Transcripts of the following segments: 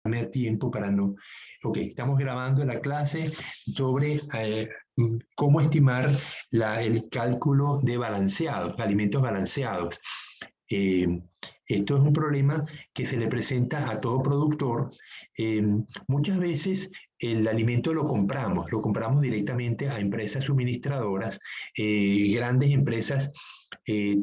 dame tiempo para no... Ok, estamos grabando la clase sobre cómo estimar el cálculo de balanceados, alimentos balanceados. Esto es un problema que se le presenta a todo productor. Muchas veces el alimento lo compramos directamente a empresas suministradoras, grandes empresas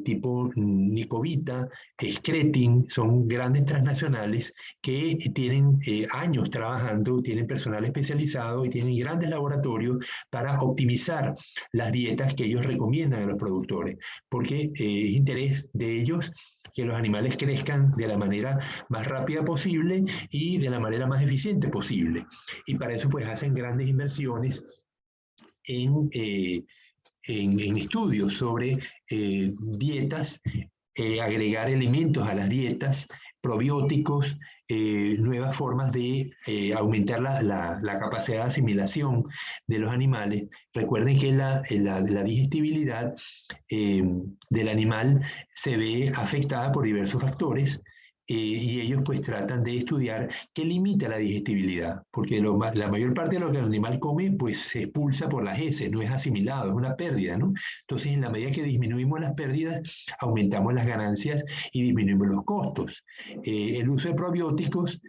tipo Nicovita, Skretting, son grandes transnacionales que tienen años trabajando, tienen personal especializado y tienen grandes laboratorios para optimizar las dietas que ellos recomiendan a los productores, porque es interés de ellos que los animales crezcan de la manera más rápida posible y de la manera más eficiente posible. Y para eso pues hacen grandes inversiones en estudios sobre dietas, agregar elementos a las dietas, probióticos, nuevas formas de aumentar la capacidad de asimilación de los animales. Recuerden que la digestibilidad del animal se ve afectada por diversos factores, y ellos pues tratan de estudiar qué limita la digestibilidad, porque la mayor parte de lo que el animal come pues se expulsa por las heces, no es asimilado, es una pérdida, ¿no? Entonces, en la medida que disminuimos las pérdidas, aumentamos las ganancias y disminuimos los costos. El uso de probióticos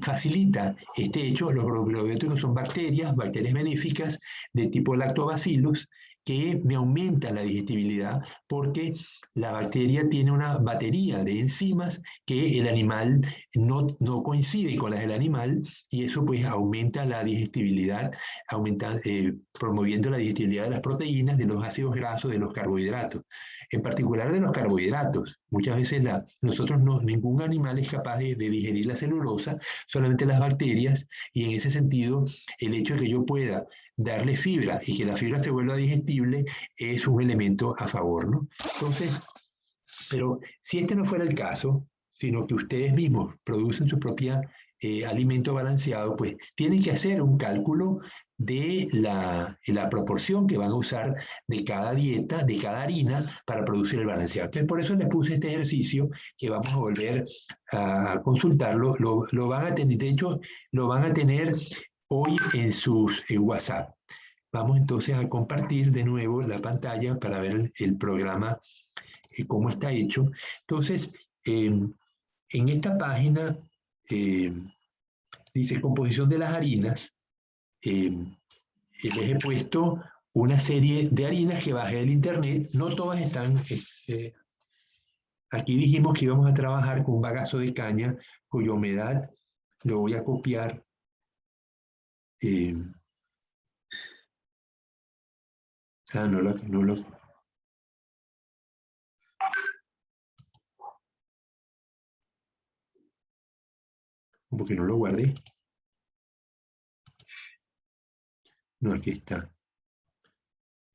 facilita este hecho. Los probióticos son bacterias benéficas de tipo lactobacillus, que me aumenta la digestibilidad porque la bacteria tiene una batería de enzimas que el animal no coincide con las del animal, y eso pues aumenta la digestibilidad, promoviendo la digestibilidad de las proteínas, de los ácidos grasos, de los carbohidratos, en particular de los carbohidratos. Muchas veces ningún animal es capaz de digerir la celulosa, solamente las bacterias, y en ese sentido el hecho de que yo pueda darle fibra y que la fibra se vuelva digestible es un elemento a favor, ¿no? Entonces, pero si este no fuera el caso, sino que ustedes mismos producen su propia alimento balanceado, pues tienen que hacer un cálculo de la proporción que van a usar de cada dieta, de cada harina, para producir el balanceado. Entonces, por eso les puse este ejercicio que vamos a volver a consultarlo. Lo van a tener, de hecho, lo van a tener hoy en sus WhatsApp. Vamos entonces a compartir de nuevo la pantalla para ver el programa, cómo está hecho. Entonces, en esta página dice composición de las harinas. Les he puesto una serie de harinas que bajé del internet. No todas están... aquí dijimos que íbamos a trabajar con un bagazo de caña cuya humedad lo voy a copiar. Como que no lo guardé. No, aquí está.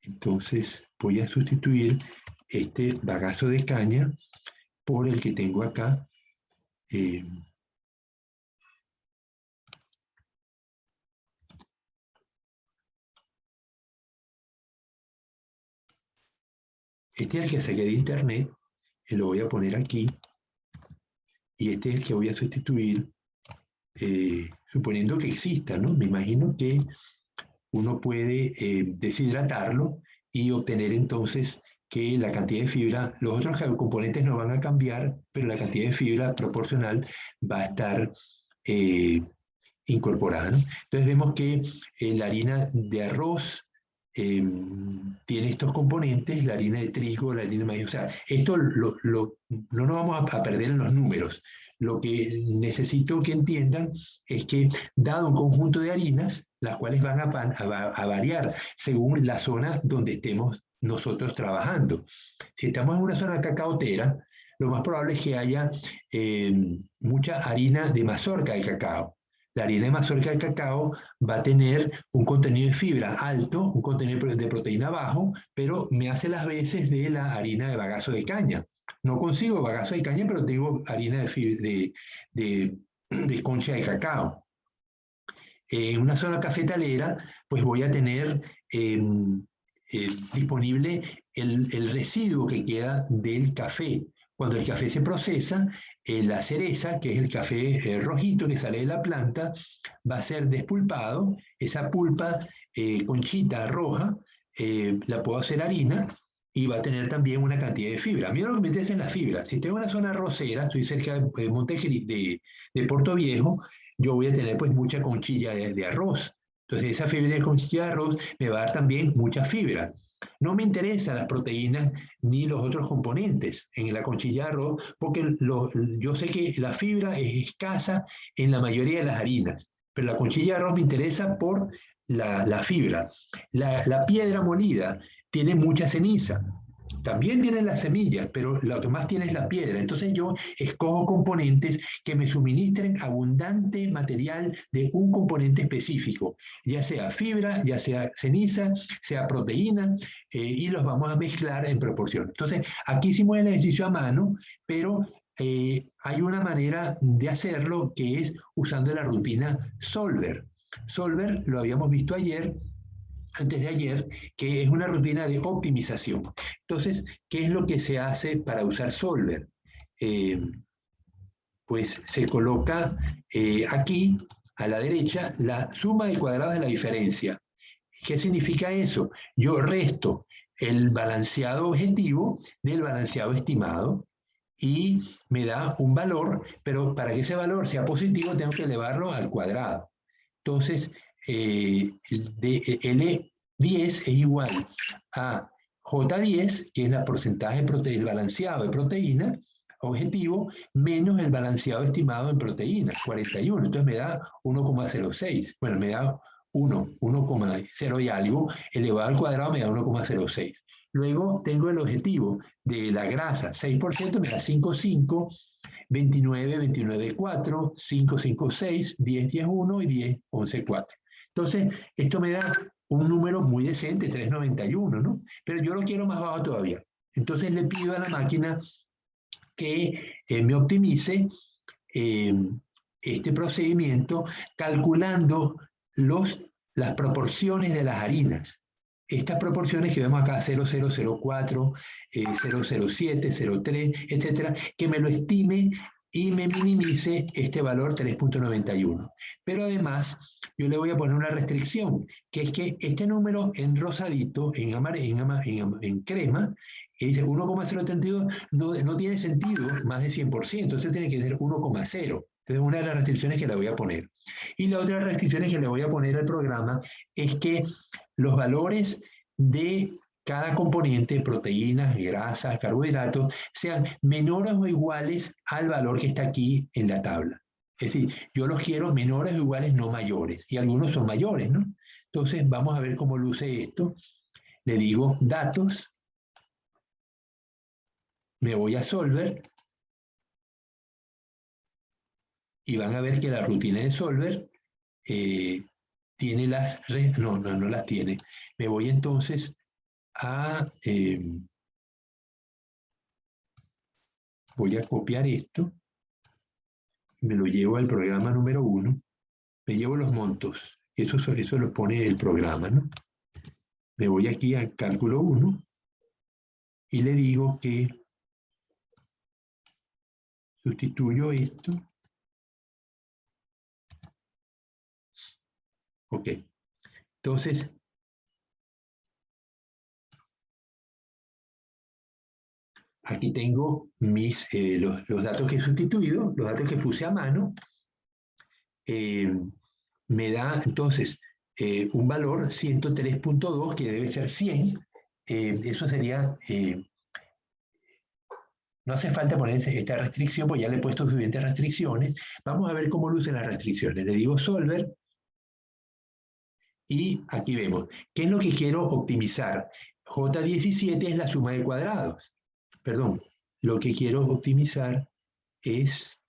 Entonces voy a sustituir este bagazo de caña por el que tengo acá. Este es el que saqué de internet, y lo voy a poner aquí. Y este es el que voy a sustituir, suponiendo que exista, ¿no? Me imagino que uno puede deshidratarlo y obtener entonces que la cantidad de fibra, los otros componentes no van a cambiar, pero la cantidad de fibra proporcional va a estar incorporada, ¿no? Entonces vemos que la harina de arroz tiene estos componentes, la harina de trigo, la harina de maíz. O sea, esto no nos vamos a perder en los números. Lo que necesito que entiendan es que, dado un conjunto de harinas, las cuales van a variar según la zona donde estemos nosotros trabajando. Si estamos en una zona cacaotera, lo más probable es que haya mucha harina de mazorca de cacao. La harina de mazorca de cacao va a tener un contenido de fibra alto, un contenido de proteína bajo, pero me hace las veces de la harina de bagazo de caña. No consigo bagazo de caña, pero tengo harina de concha de cacao. En una zona cafetalera, pues voy a tener disponible el residuo que queda del café. Cuando el café se procesa, la cereza, que es el café rojito que sale de la planta, va a ser despulpado. Esa pulpa, conchita roja, la puedo hacer harina y va a tener también una cantidad de fibra. A mí lo que me interesa es la fibra. Si tengo una zona arrocera, estoy cerca de de Puerto Viejo, yo voy a tener pues mucha conchilla de arroz. Entonces esa fibra de conchilla de arroz me va a dar también mucha fibra. No me interesan las proteínas ni los otros componentes en la conchilla de arroz, porque yo sé que la fibra es escasa en la mayoría de las harinas, pero la conchilla de arroz me interesa por la fibra. La piedra molida tiene mucha ceniza. También tiene las semillas, pero lo que más tiene es la piedra. Entonces yo escojo componentes que me suministren abundante material de un componente específico, ya sea fibra, ya sea ceniza, sea proteína, y los vamos a mezclar en proporción. Entonces, aquí hicimos el ejercicio a mano, pero hay una manera de hacerlo que es usando la rutina Solver. Solver lo habíamos visto ayer, antes de ayer, que es una rutina de optimización. Entonces, ¿qué es lo que se hace para usar Solver? Pues se coloca aquí, a la derecha, la suma de cuadrados de la diferencia. ¿Qué significa eso? Yo resto el balanceado objetivo del balanceado estimado y me da un valor, pero para que ese valor sea positivo tengo que elevarlo al cuadrado. Entonces, L10 es igual a J10, que es el porcentaje del balanceado de proteína objetivo, menos el balanceado estimado en proteína, 41. Entonces me da 1,06. Bueno, me da 1,0 y algo, elevado al cuadrado me da 1,06. Luego tengo el objetivo de la grasa, 6% me da 5,5, 29, 29, 4, 5, 5, 6, 10, 10, 1 y 10, 11, 4. Entonces, esto me da un número muy decente, 3,91, ¿no? Pero yo lo quiero más bajo todavía. Entonces le pido a la máquina que me optimice este procedimiento calculando las proporciones de las harinas. Estas proporciones que vemos acá, 0004, 007, 03, etcétera, que me lo estime y me minimice este valor 3,91. Pero además, yo le voy a poner una restricción, que es que este número en rosadito, en crema, es 1,032, no tiene sentido más de 100%, entonces tiene que ser 1,0. Entonces, una de las restricciones que le voy a poner. Y la otra restricción que le voy a poner al programa es que los valores de cada componente, proteínas, grasas, carbohidratos, sean menores o iguales al valor que está aquí en la tabla. Es decir, yo los quiero menores o iguales, no mayores. Y algunos son mayores, ¿no? Entonces, vamos a ver cómo luce esto. Le digo datos. Me voy a Solver. Y van a ver que la rutina de Solver tiene las... No las tiene. Me voy entonces a... voy a copiar esto. Me lo llevo al programa número 1. Me llevo los montos. Eso lo pone el programa, ¿no? Me voy aquí al cálculo 1 y le digo que sustituyo esto. Ok. Entonces, aquí tengo los datos que he sustituido, los datos que puse a mano. Me da entonces un valor 103,2 que debe ser 100. Eso sería... no hace falta poner esta restricción, porque ya le he puesto suficientes restricciones. Vamos a ver cómo lucen las restricciones. Le digo Solver. Y aquí vemos, ¿qué es lo que quiero optimizar? J17 es la suma de cuadrados. Perdón, lo que quiero optimizar es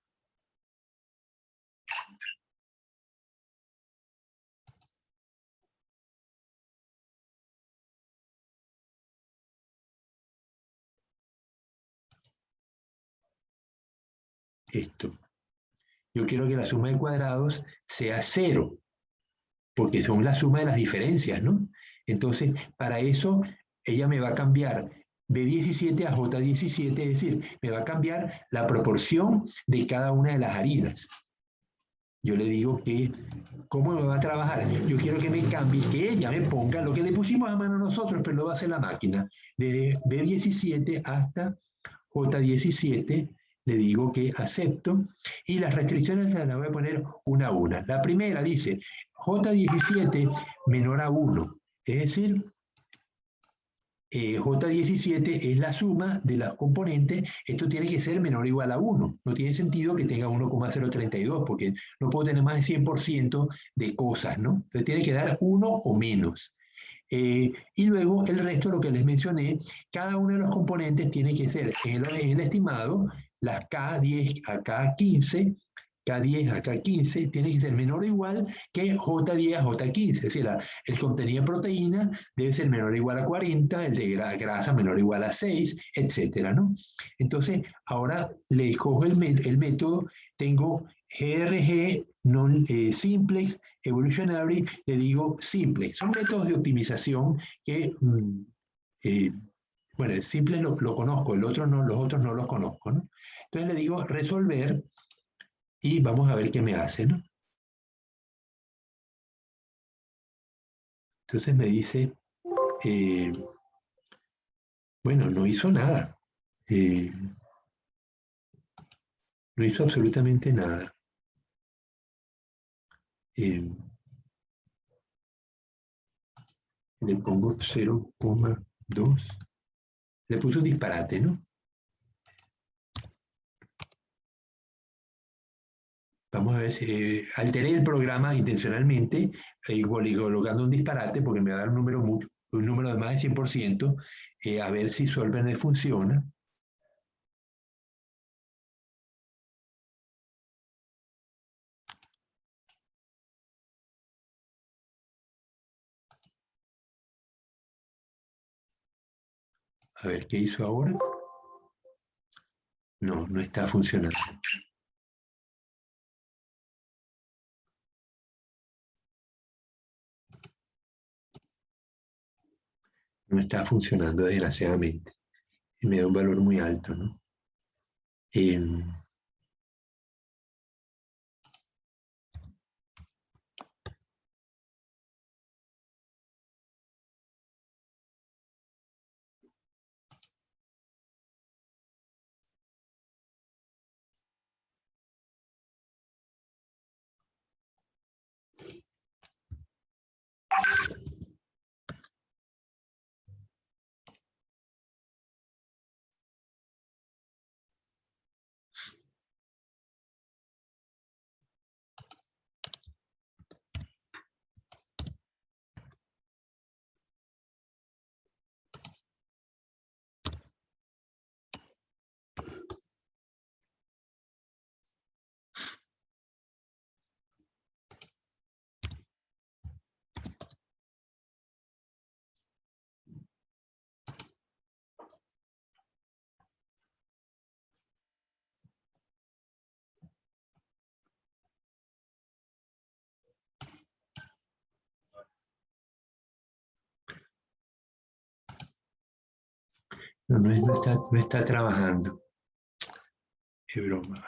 esto. Yo quiero que la suma de cuadrados sea 0, porque son la suma de las diferencias, ¿no? Entonces, para eso, ella me va a cambiar B17 a J17, es decir, me va a cambiar la proporción de cada una de las harinas. Yo le digo que, ¿cómo me va a trabajar? Yo quiero que me cambie, que ella me ponga lo que le pusimos a mano nosotros, pero lo va a hacer la máquina. Desde B17 hasta J17, le digo que acepto, y las restricciones las voy a poner una a una. La primera dice, J17 menor a 1, es decir, J17 es la suma de los componentes, esto tiene que ser menor o igual a 1. No tiene sentido que tenga 1,032 porque no puedo tener más de 100% de cosas, ¿no? Entonces tiene que dar 1 o menos. Y luego el resto, lo que les mencioné, cada uno de los componentes tiene que ser en el estimado, las K10 a K15, K10 a K15 tiene que ser menor o igual que J10 a J15, es decir, el contenido de proteína debe ser menor o igual a 40, el de grasa menor o igual a 6, etcétera, ¿no? Entonces, ahora le escojo el método, tengo GRG, simplex, evolutionary, le digo simplex. Son métodos de optimización que, bueno, el simplex lo conozco, el otro no, los otros no los conozco, ¿no? Entonces le digo resolver y vamos a ver qué me hace, ¿no? Entonces me dice, bueno, no hizo nada. No hizo absolutamente nada. Le pongo 0,2. Le puse un disparate, ¿no? Vamos a ver si alteré el programa intencionalmente, colocando un disparate, porque me va a dar un número de más de 100%, a ver si Solver funciona. A ver, ¿qué hizo ahora? No, no está funcionando. No está funcionando, desgraciadamente. Y me da un valor muy alto, ¿no? No, no está trabajando. Qué broma.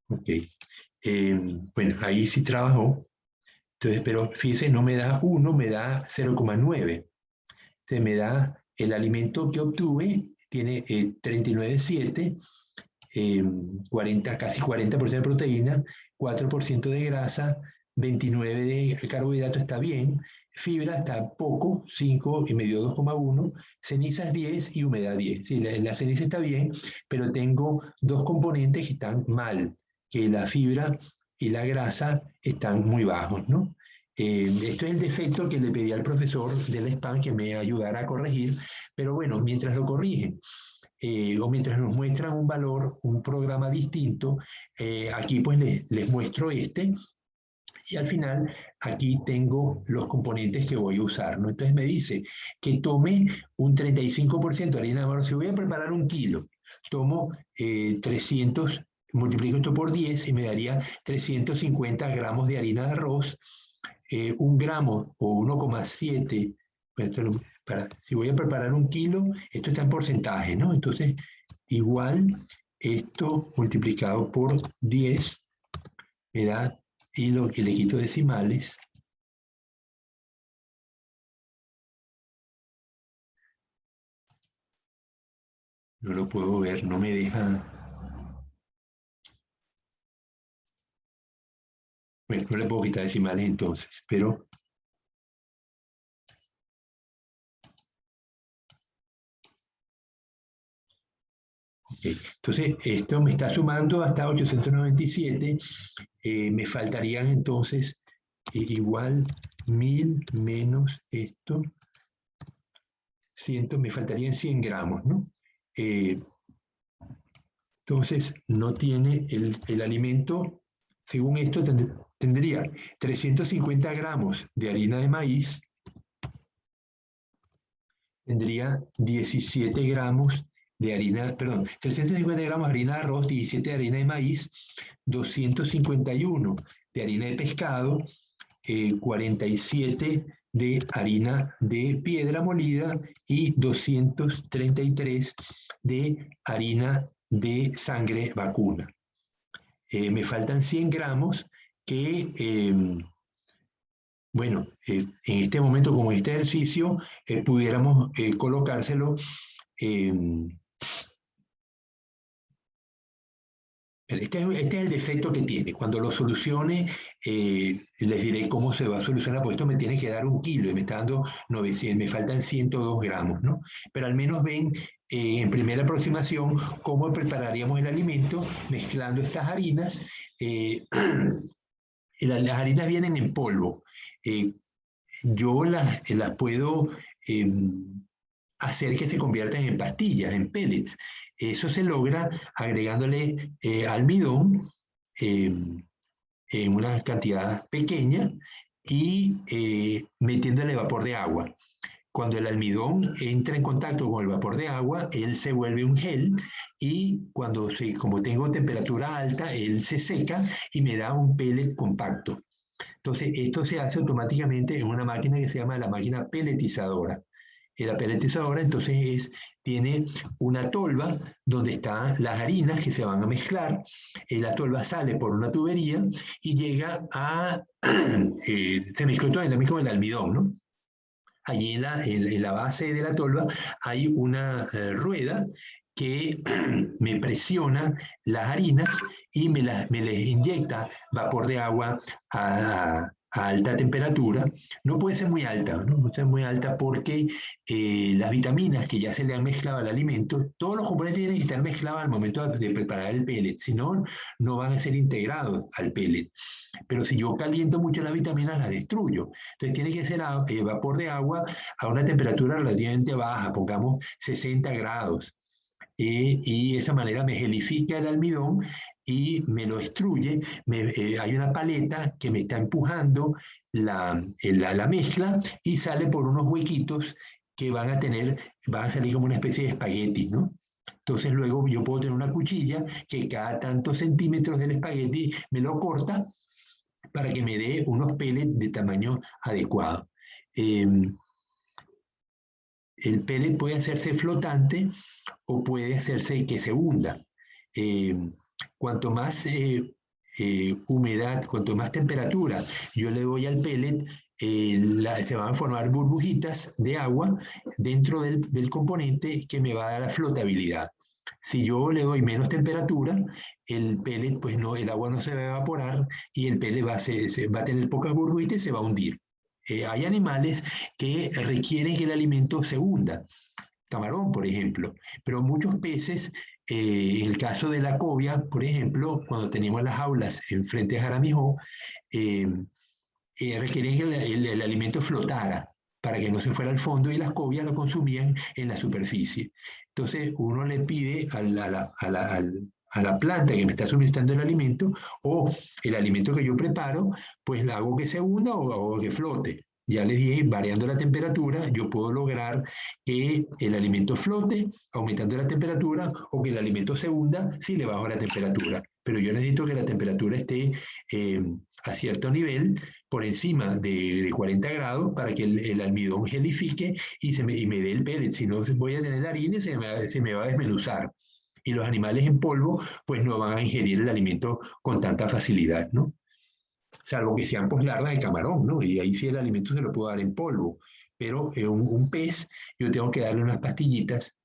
Ok. Bueno, ahí sí trabajó. Entonces, pero fíjese, no me da 1, me da 0,9. Se me da el alimento que obtuve, tiene 39,7, 40, casi 40% de proteína, 4% de grasa, 29 de carbohidrato está bien, fibra está poco, 5 y medio, 2,1, cenizas 10 y humedad 10. Sí, la ceniza está bien, pero tengo dos componentes que están mal, que la fibra y la grasa están muy bajos, ¿no? Esto es el defecto que le pedí al profesor del SPAN que me ayudara a corregir, pero bueno, mientras lo corrigen, o mientras nos muestran un valor, un programa distinto, aquí pues les muestro este, y al final aquí tengo los componentes que voy a usar, ¿no? Entonces me dice que tome un 35% de harina de maíz. Si voy a preparar 1 kilo, tomo 300 multiplico esto por 10 y me daría 350 gramos de harina de arroz, 1 gramo o 1,7. Si voy a preparar 1 kilo, esto está en porcentaje, ¿no? Entonces, igual esto multiplicado por 10 me da, y lo que le quito decimales, no lo puedo ver, no me deja. Bueno, no le puedo quitar decimales entonces, pero okay. Entonces, esto me está sumando hasta 897. Me faltarían entonces igual 1000 menos esto, 100, me faltarían 100 gramos, ¿no? Entonces, no tiene el alimento, según esto, tendría 350 gramos de harina de maíz, tendría 17 gramos de harina, perdón, 350 gramos de harina de arroz, 17 de harina de maíz, 251 de harina de pescado, 47 de harina de piedra molida y 233 de harina de sangre vacuna. Me faltan 100 gramos que, bueno, en este momento, como este ejercicio, pudiéramos colocárselo. Este es el defecto que tiene. Cuando lo solucione, les diré cómo se va a solucionar, porque esto me tiene que dar 1 kilo y me está dando 900, me faltan 102 gramos, ¿no? Pero al menos ven en primera aproximación cómo prepararíamos el alimento mezclando estas harinas. Las harinas vienen en polvo. Yo las puedo hacer que se conviertan en pastillas, en pellets. Eso se logra agregándole almidón en una cantidad pequeña y metiéndole vapor de agua. Cuando el almidón entra en contacto con el vapor de agua, él se vuelve un gel y como tengo temperatura alta, él se seca y me da un pellet compacto. Entonces, esto se hace automáticamente en una máquina que se llama la máquina pelletizadora. La pelletizadora entonces tiene una tolva donde están las harinas que se van a mezclar. La tolva sale por una tubería y llega a... se mezcló todo en el almidón, ¿no? Allí en la base de la tolva hay una rueda que me presiona las harinas y me les inyecta vapor de agua a alta temperatura. No puede ser muy alta, ¿no? No puede ser muy alta porque las vitaminas que ya se le han mezclado al alimento, todos los componentes tienen que estar mezclados al momento de preparar el pellet, si no, no van a ser integrados al pellet. Pero si yo caliento mucho las vitaminas, las destruyo. Entonces tiene que ser vapor de agua a una temperatura relativamente baja, pongamos 60 grados. Y de esa manera me gelifica el almidón y me lo destruye. Hay una paleta que me está empujando la mezcla y sale por unos huequitos que van a salir como una especie de espagueti, ¿no? Entonces luego yo puedo tener una cuchilla que cada tantos centímetros del espagueti me lo corta para que me dé unos pellets de tamaño adecuado. El pellet puede hacerse flotante o puede hacerse que se hunda. Cuanto más humedad, cuanto más temperatura yo le doy al pellet, se van a formar burbujitas de agua dentro del componente que me va a dar la flotabilidad. Si yo le doy menos temperatura, el pellet, pues no, el agua no se va a evaporar y el pellet va a tener pocas burbujitas y se va a hundir. Hay animales que requieren que el alimento se hunda, camarón, por ejemplo, pero muchos peces, en el caso de la cobia, por ejemplo, cuando teníamos las jaulas enfrente de Jaramijó, requerían que el alimento flotara para que no se fuera al fondo y las cobias lo consumían en la superficie. Entonces uno le pide a la planta que me está suministrando el alimento o el alimento que yo preparo, pues la hago que se hunda o que flote. Ya les dije, variando la temperatura, yo puedo lograr que el alimento flote aumentando la temperatura o que el alimento se hunda si le bajo la temperatura. Pero yo necesito que la temperatura esté a cierto nivel, por encima de 40 grados, para que el almidón gelifique y me dé el pellet. Si no, voy a tener harina y se me va a desmenuzar. Y los animales en polvo, pues no van a ingerir el alimento con tanta facilidad, ¿no? Salvo que sean pues larvas de camarón, ¿no? Y ahí sí el alimento se lo puedo dar en polvo. Pero un pez, yo tengo que darle unas pastillitas,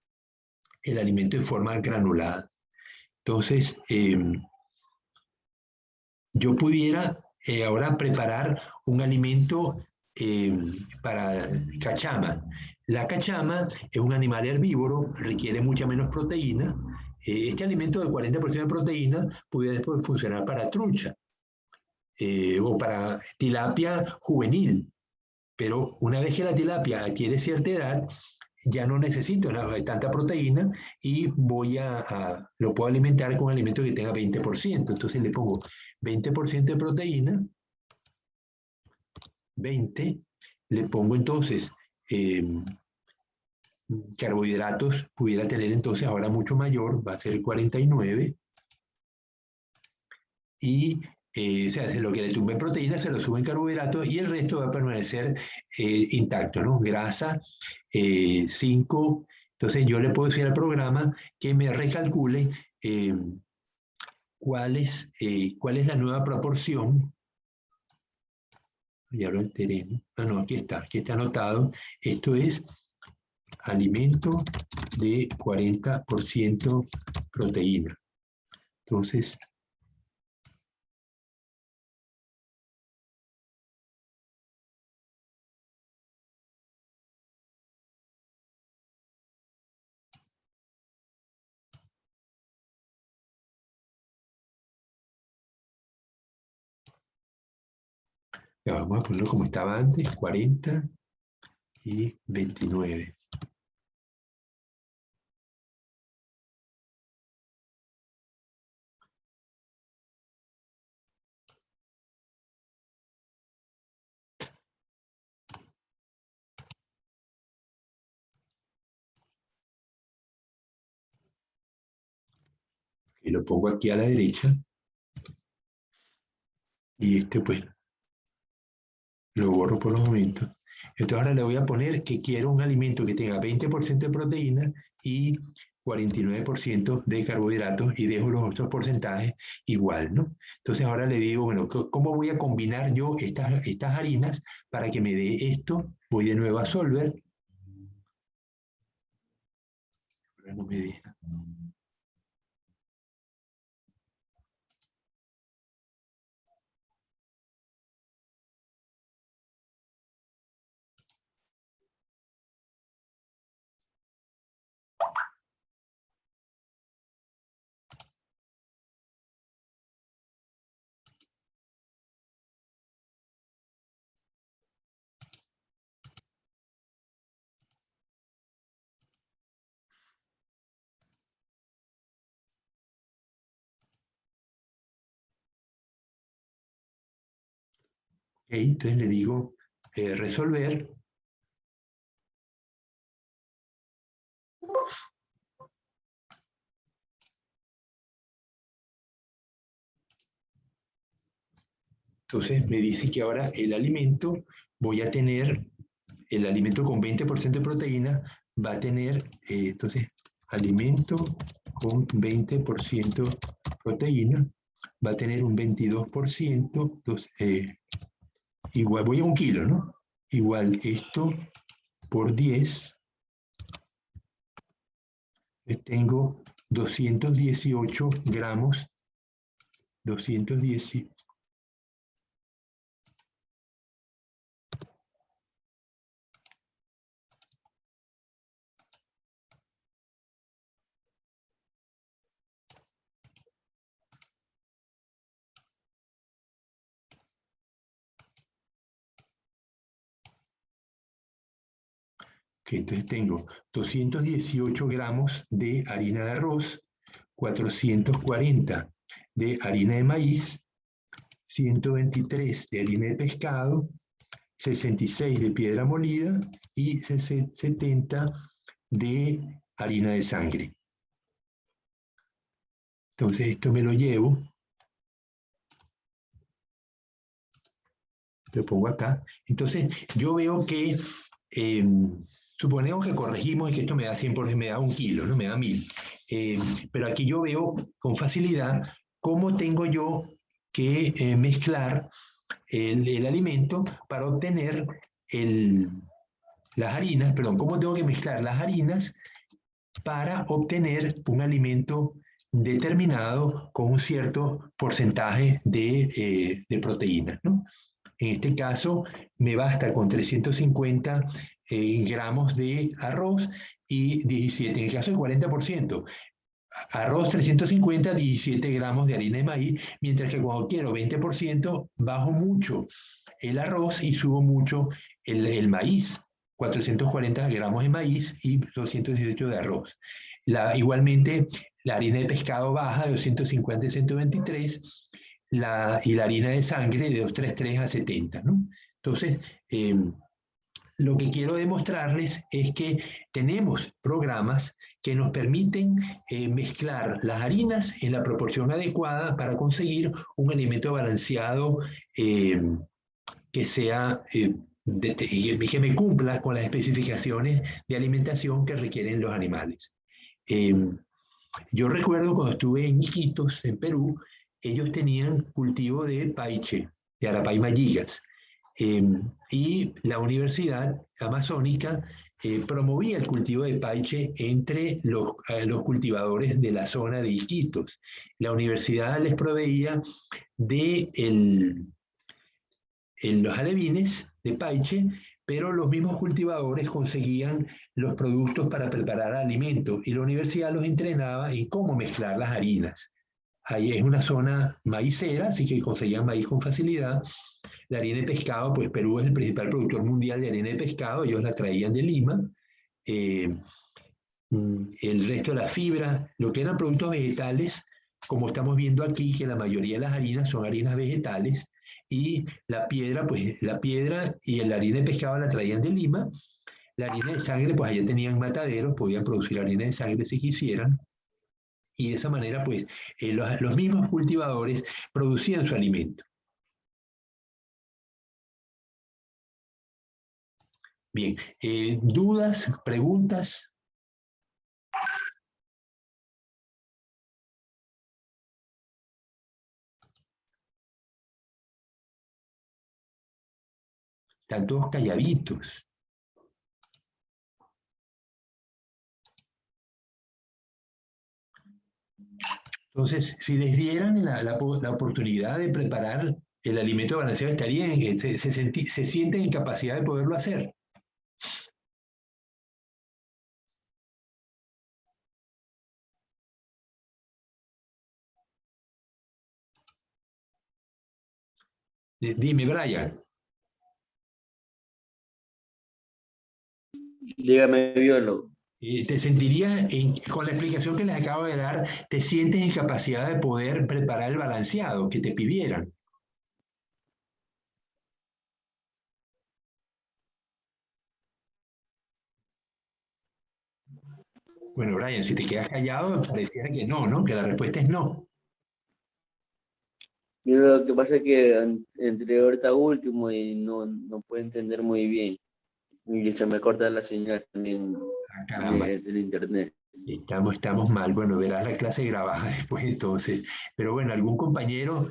el alimento en forma granulada. Entonces, yo pudiera ahora preparar un alimento para cachama. La cachama es un animal herbívoro, requiere mucha menos proteína. Este alimento de 40% de proteína pudiera después funcionar para trucha o para tilapia juvenil. Pero una vez que la tilapia adquiere cierta edad, ya no necesito tanta proteína y lo puedo alimentar con un alimento que tenga 20%. Entonces le pongo 20% de proteína, 20, le pongo entonces carbohidratos, pudiera tener entonces ahora mucho mayor, va a ser 49, y o sea, lo que le tumbe en proteína se lo sube en carbohidratos y el resto va a permanecer intacto, ¿no? Grasa, 5. Entonces yo le puedo decir al programa que me recalcule cuál es la nueva proporción. Ya lo enteré, ¿no? Ah, no, aquí está anotado. Esto es alimento de 40% proteína. Entonces, ya vamos a ponerlo como estaba antes, 40 y 29. Y lo pongo aquí a la derecha. Y pues lo borro por los momentos. Entonces ahora le voy a poner que quiero un alimento que tenga 20% de proteína y 49% de carbohidratos y dejo los otros porcentajes igual, ¿no? Entonces ahora le digo, bueno, ¿cómo voy a combinar yo estas harinas para que me dé esto? Voy de nuevo a Solver. Ahora no me deja. Okay, entonces le digo resolver. Entonces me dice que ahora el alimento, voy a tener el alimento con 20% de proteína, va a tener, entonces, alimento con 20% proteína, va a tener un 22%, entonces, igual, voy a 1 kilo, ¿no? Igual esto por 10, tengo 218 gramos, 218. Que entonces tengo 218 gramos de harina de arroz, 440 de harina de maíz, 123 de harina de pescado 66 de piedra molida y 70 de harina de sangre. Entonces esto me lo llevo, lo pongo acá. Entonces yo veo que, suponemos que corregimos y que esto me da 100%, me da 1 kilo, ¿no? Me da 1000. Pero aquí yo veo con facilidad cómo tengo yo que mezclar el alimento para obtener las harinas, perdón, cómo tengo que mezclar las harinas para obtener un alimento determinado con un cierto porcentaje de proteínas, ¿no? En este caso, me basta con 350 gramos de arroz y 17, en el caso del 40%, arroz 350, 17 gramos de harina de maíz, mientras que cuando quiero 20%, bajo mucho el arroz y subo mucho el maíz, 440 gramos de maíz y 218 de arroz. Igualmente, la harina de pescado baja de 250 a 123 y la harina de sangre de 233 a 70, ¿no? Entonces, lo que quiero demostrarles es que tenemos programas que nos permiten mezclar las harinas en la proporción adecuada para conseguir un alimento balanceado que sea que me cumpla con las especificaciones de alimentación que requieren los animales. Yo recuerdo cuando estuve en Iquitos, en Perú, ellos tenían cultivo de paiche, de arapaimalligas, y la Universidad Amazónica promovía el cultivo de paiche entre los cultivadores de la zona de Iquitos. La universidad les proveía de los alevines de paiche, pero los mismos cultivadores conseguían los productos para preparar alimentos y la universidad los entrenaba en cómo mezclar las harinas. Ahí es una zona maicera, así que conseguían maíz con facilidad. La harina de pescado, pues Perú es el principal productor mundial de harina de pescado, ellos la traían de Lima. El resto de la fibra, lo que eran productos vegetales, como estamos viendo aquí, que la mayoría de las harinas son harinas vegetales, y la piedra, pues la piedra y la harina de pescado la traían de Lima. La harina de sangre, pues allá tenían mataderos, podían producir harina de sangre si quisieran, y de esa manera, pues los mismos cultivadores producían su alimento. Bien, ¿dudas, preguntas? Están todos calladitos. Entonces, si les dieran la oportunidad de preparar el alimento balanceado, estarían, se sienten en capacidad de poderlo hacer. Dime, Brian. Dígame, biólogo. ¿Te sentirías, con la explicación que les acabo de dar, te sientes en capacidad de poder preparar el balanceado que te pidieran? Bueno, Brian, si te quedas callado, pareciera que no, ¿no? Que la respuesta es no. Lo que pasa es que entré ahorita último y no puedo entender muy bien. Y se me corta la señal también Caramba, del internet. estamos mal. Bueno, verás la clase grabada después entonces. Pero bueno, algún compañero,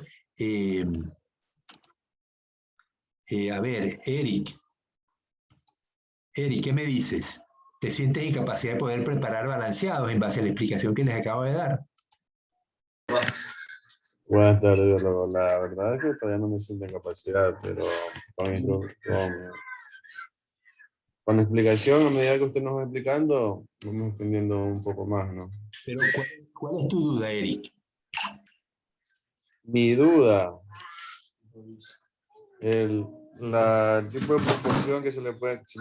a ver, Eric, ¿qué me dices? ¿Te sientes en capacidad de poder preparar balanceados en base a la explicación que les acabo de dar? Buenas tardes, biólogo. La verdad es que todavía no me siento en capacidad, pero con la explicación, a medida que usted nos va explicando, vamos entendiendo un poco más, ¿no? Pero, ¿cuál es tu duda, Eric? Mi duda, el tipo de proporción que se le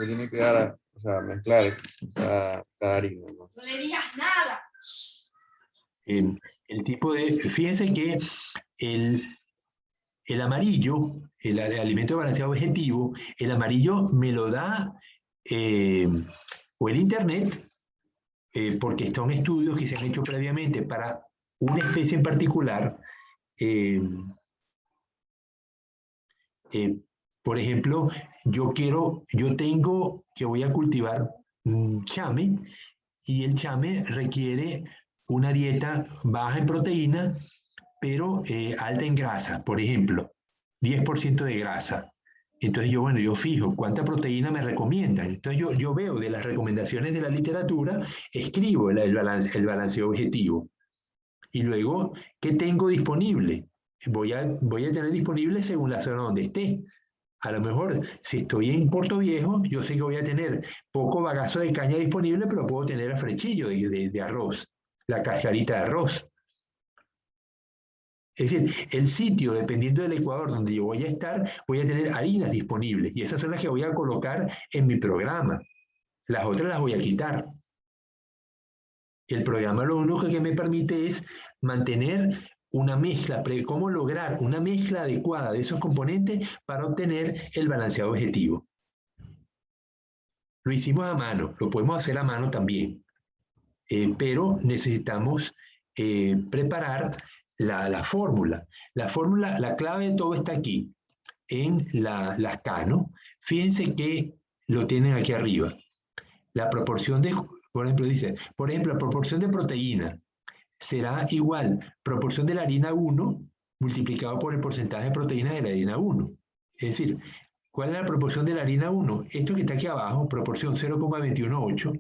tiene que dar, o sea, mezclar cada harina, ¿no? No le digas nada. El tipo de, fíjense que El amarillo, el alimento balanceado objetivo, el amarillo me lo da o el Internet, porque son estudios que se han hecho previamente para una especie en particular. Por ejemplo, yo tengo que voy a cultivar chame, y el chame requiere una dieta baja en proteína, pero alta en grasa, por ejemplo, 10% de grasa. Entonces yo fijo cuánta proteína me recomiendan. Entonces yo veo de las recomendaciones de la literatura, escribo el balanceo objetivo. Y luego, ¿qué tengo disponible? Voy a tener disponible según la zona donde esté. A lo mejor, si estoy en Puerto Viejo, yo sé que voy a tener poco bagazo de caña disponible, pero puedo tener a frechillo de arroz, la cascarita de arroz. Es decir, el sitio, dependiendo del Ecuador donde yo voy a estar, voy a tener harinas disponibles. Y esas son las que voy a colocar en mi programa. Las otras las voy a quitar. El programa lo único que me permite es mantener una mezcla, cómo lograr una mezcla adecuada de esos componentes para obtener el balanceado objetivo. Lo hicimos a mano, lo podemos hacer a mano también, pero necesitamos preparar la fórmula. La clave de todo está aquí, en las K, ¿no? Fíjense que lo tienen aquí arriba. La proporción de, por ejemplo, dice, la proporción de proteína será igual proporción de la harina 1 multiplicado por el porcentaje de proteína de la harina 1. Es decir, ¿cuál es la proporción de la harina 1? Esto que está aquí abajo, proporción 0,218,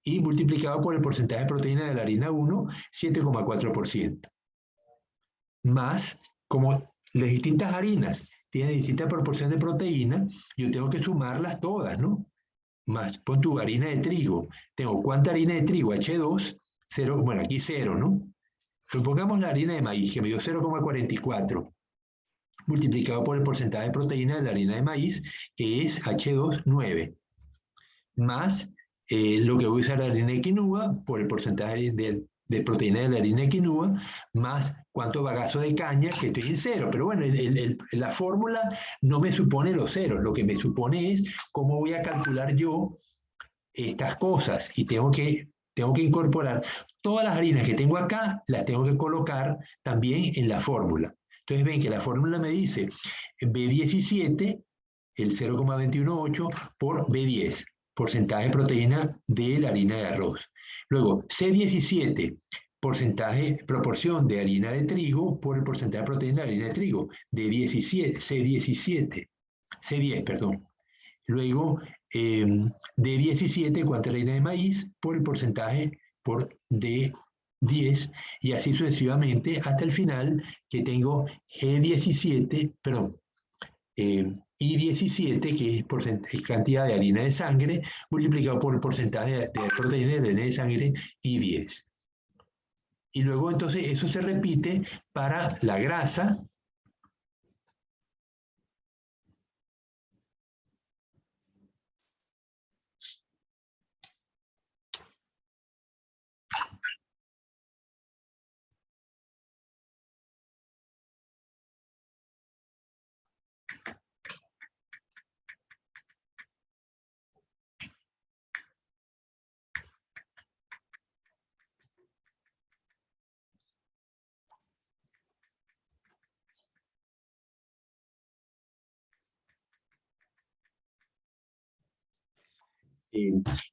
y multiplicado por el porcentaje de proteína de la harina 1, 7,4%. Más, como las distintas harinas tienen distinta proporción de proteína, yo tengo que sumarlas todas, ¿no? Más, pon tu harina de trigo. Tengo ¿cuánta harina de trigo? H2, 0, bueno, aquí 0, ¿no? Pero pongamos la harina de maíz, que me dio 0,44, multiplicado por el porcentaje de proteína de la harina de maíz, que es H2, 9, más lo que voy a usar la harina de quinoa, por el porcentaje de proteína de la harina de quinoa, más cuánto bagazo de caña, que estoy en 0. Pero bueno, la fórmula no me supone los ceros, lo que me supone es cómo voy a calcular yo estas cosas, y tengo que incorporar todas las harinas que tengo acá, las tengo que colocar también en la fórmula. Entonces ven que la fórmula me dice B17, el 0,218 por B10, porcentaje de proteína de la harina de arroz. Luego C17, proporción de harina de trigo por el porcentaje de proteína de la harina de trigo, de 17, C10, perdón. Luego, de 17, cuánta harina de maíz por el porcentaje de 10, y así sucesivamente hasta el final, que tengo I17, que es cantidad de harina de sangre, multiplicado por el porcentaje de proteína de harina de sangre, I10. Y luego entonces eso se repite para la grasa.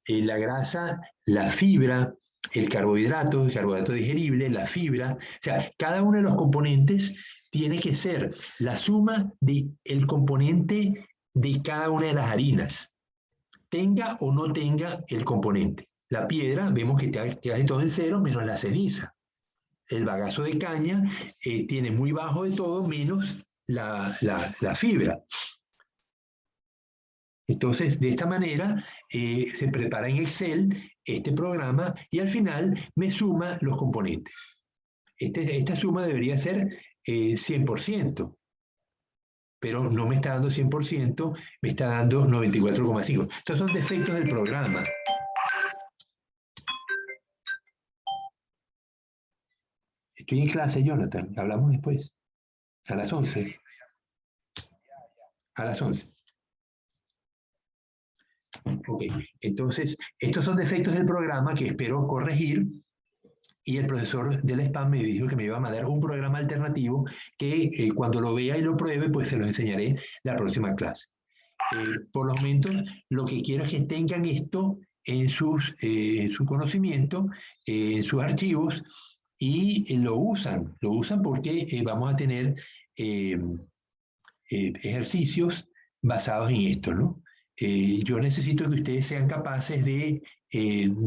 La grasa, la fibra, el carbohidrato digerible, la fibra, o sea, cada uno de los componentes tiene que ser la suma del componente de cada una de las harinas, tenga o no tenga el componente. La piedra, vemos que te hace todo en 0 menos la ceniza. El bagazo de caña tiene muy bajo de todo menos la fibra. Entonces, de esta manera, se prepara en Excel este programa y al final me suma los componentes. Esta suma debería ser 100%, pero no me está dando 100%, me está dando 94,5. Estos son defectos del programa. Estoy en clase, Jonathan. Hablamos después. A las 11. A las 11. Ok, entonces, estos son defectos del programa que espero corregir, y el profesor del SPAM me dijo que me iba a mandar un programa alternativo que cuando lo vea y lo pruebe, pues se lo enseñaré la próxima clase. Por los momentos, lo que quiero es que tengan esto en su conocimiento, en sus archivos, y lo usan porque vamos a tener ejercicios basados en esto, ¿no? Yo necesito que ustedes sean capaces de,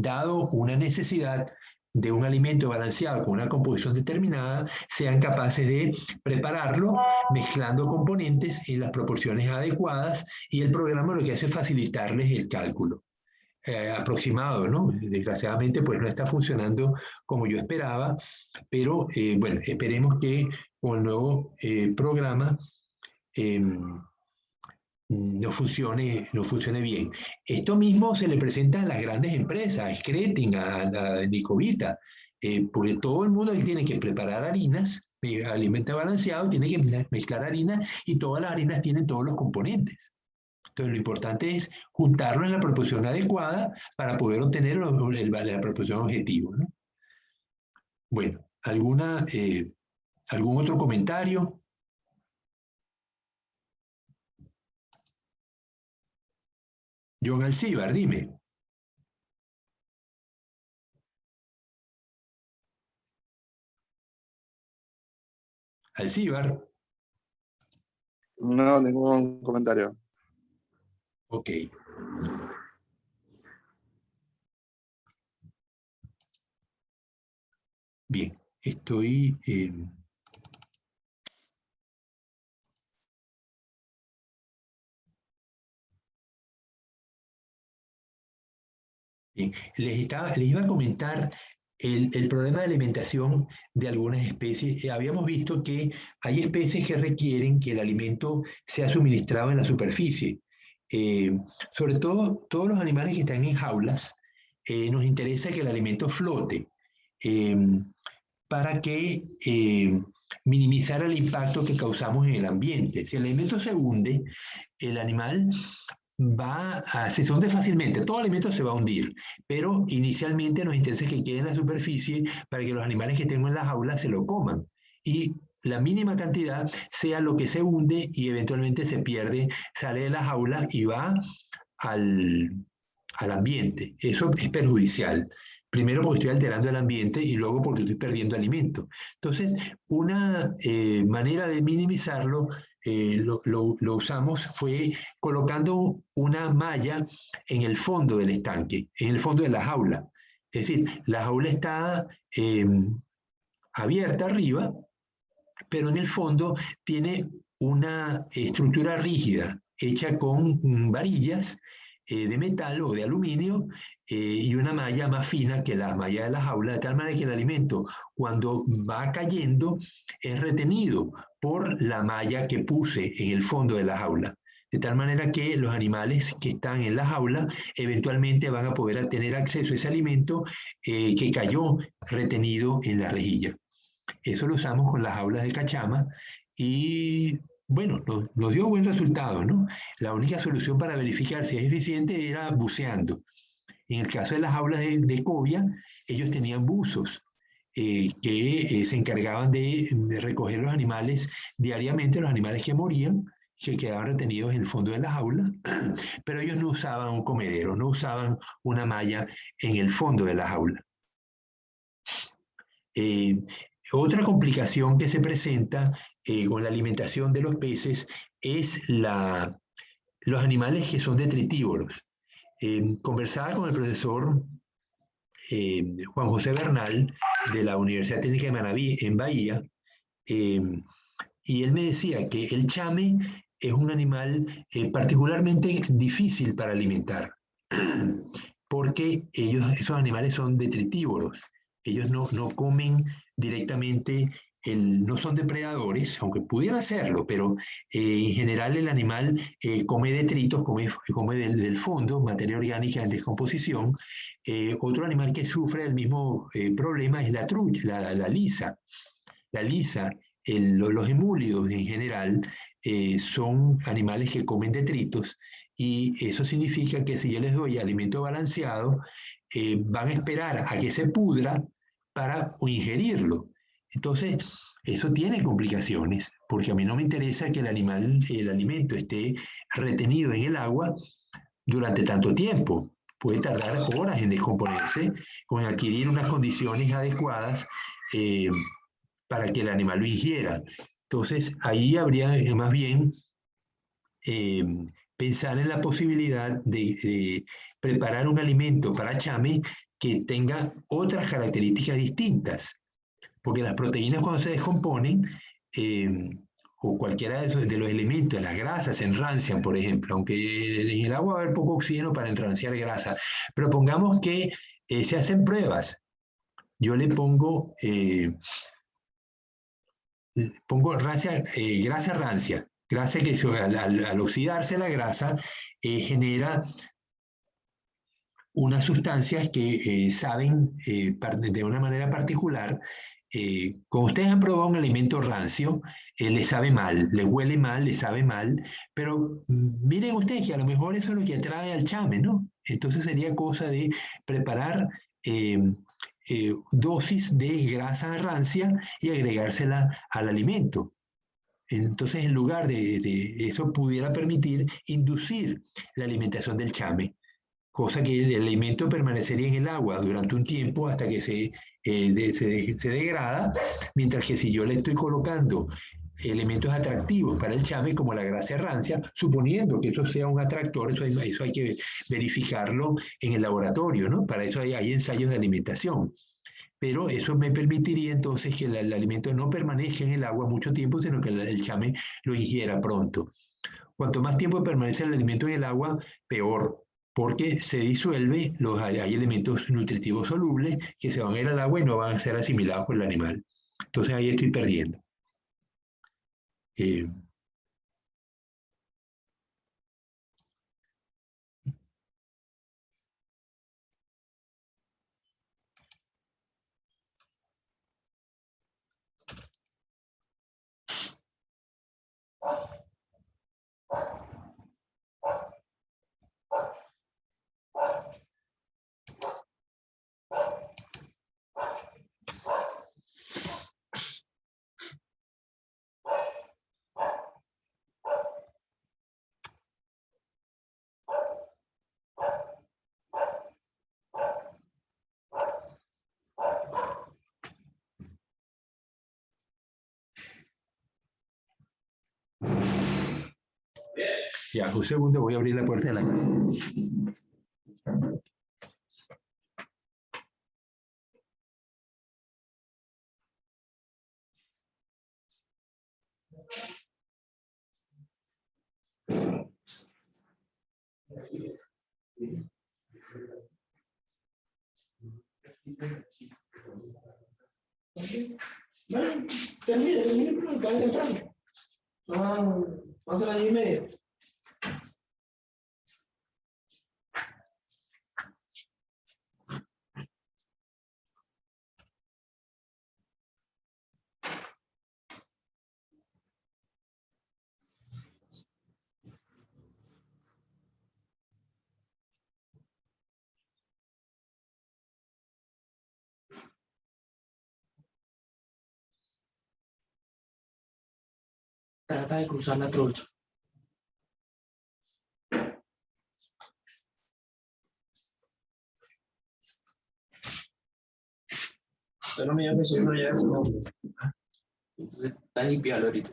dado una necesidad de un alimento balanceado con una composición determinada, sean capaces de prepararlo mezclando componentes en las proporciones adecuadas, y el programa lo que hace es facilitarles el cálculo aproximado, ¿no? Desgraciadamente pues no está funcionando como yo esperaba, pero bueno, esperemos que con el nuevo programa no funcione bien. Esto mismo se le presenta a las grandes empresas, a Skretting, a Nicovita, porque todo el mundo tiene que preparar harinas, alimento balanceado, tiene que mezclar harinas, y todas las harinas tienen todos los componentes. Entonces lo importante es juntarlo en la proporción adecuada para poder obtener la proporción objetivo, ¿no? Bueno, ¿algún otro comentario? John Alcibar, dime. Alcibar. No, ningún comentario. Ok. Bien, estoy... Bien, les iba a comentar el problema de alimentación de algunas especies. Habíamos visto que hay especies que requieren que el alimento sea suministrado en la superficie. Sobre todo, todos los animales que están en jaulas, nos interesa que el alimento flote para que minimizar el impacto que causamos en el ambiente. Si el alimento se hunde, el animal se hunde fácilmente, todo alimento se va a hundir, pero inicialmente nos interesa que quede en la superficie para que los animales que tengo en las jaulas se lo coman, y la mínima cantidad sea lo que se hunde y eventualmente se pierde, sale de la jaula y va al, al ambiente. Eso es perjudicial. Primero porque estoy alterando el ambiente, y luego porque estoy perdiendo alimento. Entonces, una manera de minimizarlo lo usamos fue colocando una malla en el fondo del estanque, en el fondo de la jaula. Es decir, la jaula está abierta arriba, pero en el fondo tiene una estructura rígida hecha con varillas de metal o de aluminio, y una malla más fina que la malla de la jaula, de tal manera que el alimento, cuando va cayendo, es retenido por la malla que puse en el fondo de la jaula. De tal manera que los animales que están en la jaula eventualmente van a poder tener acceso a ese alimento que cayó retenido en la rejilla. Eso lo usamos con las jaulas de cachama, y bueno, nos dio buen resultado, ¿no? La única solución para verificar si es eficiente era buceando. En el caso de las jaulas de cobia, ellos tenían buzos que se encargaban de recoger los animales diariamente, los animales que morían, que quedaban retenidos en el fondo de la jaula, pero ellos no usaban un comedero, no usaban una malla en el fondo de la jaula. Otra complicación que se presenta con la alimentación de los peces es los animales que son detritívoros. Conversaba con el profesor Juan José Bernal de la Universidad Técnica de Manabí en Bahía, y él me decía que el chame es un animal particularmente difícil para alimentar, porque esos animales son detritívoros. Ellos no comen directamente, no son depredadores, aunque pudieran serlo, pero en general el animal come detritos, come del fondo, materia orgánica en descomposición. Otro animal que sufre el mismo problema es la trucha, la lisa. La lisa los emúlidos en general son animales que comen detritos y eso significa que si yo les doy alimento balanceado, van a esperar a que se pudra para ingerirlo. Entonces, eso tiene complicaciones, porque a mí no me interesa que el alimento esté retenido en el agua durante tanto tiempo. Puede tardar horas en descomponerse o en adquirir unas condiciones adecuadas para que el animal lo ingiera. Entonces, ahí habría más bien pensar en la posibilidad de preparar un alimento para chame que tenga otras características distintas, porque las proteínas cuando se descomponen, o cualquiera de los elementos, las grasas se enrancian, por ejemplo, aunque en el agua va a haber poco oxígeno para enranciar grasa, pero pongamos que se hacen pruebas. Yo le pongo grasa rancia, grasa que al oxidarse la grasa genera unas sustancias que saben de una manera particular. Cuando ustedes han probado un alimento rancio, les sabe mal, les huele mal, les sabe mal, pero miren ustedes que a lo mejor eso es lo que atrae al chame, ¿no? Entonces sería cosa de preparar dosis de grasa rancia y agregársela al alimento. Entonces, en lugar de eso, pudiera permitir inducir la alimentación del chame, cosa que el alimento permanecería en el agua durante un tiempo hasta que se degrada, mientras que si yo le estoy colocando elementos atractivos para el chame, como la grasa rancia, suponiendo que eso sea un atractor, eso hay que verificarlo en el laboratorio, ¿no? Para eso hay ensayos de alimentación. Pero eso me permitiría entonces que el alimento no permanezca en el agua mucho tiempo, sino que el chame lo ingiera pronto. Cuanto más tiempo permanece el alimento en el agua, peor, porque se disuelve, hay elementos nutritivos solubles que se van a ir al agua y no van a ser asimilados por el animal. Entonces ahí estoy perdiendo. Ya, un segundo, voy a abrir la puerta de la casa. Bueno, termine, pero todavía temprano. Van a ser las 10:30. Trata de cruzar la trocha. Pero no me digas que soy una llave, no. Entonces, está limpiado ahorita.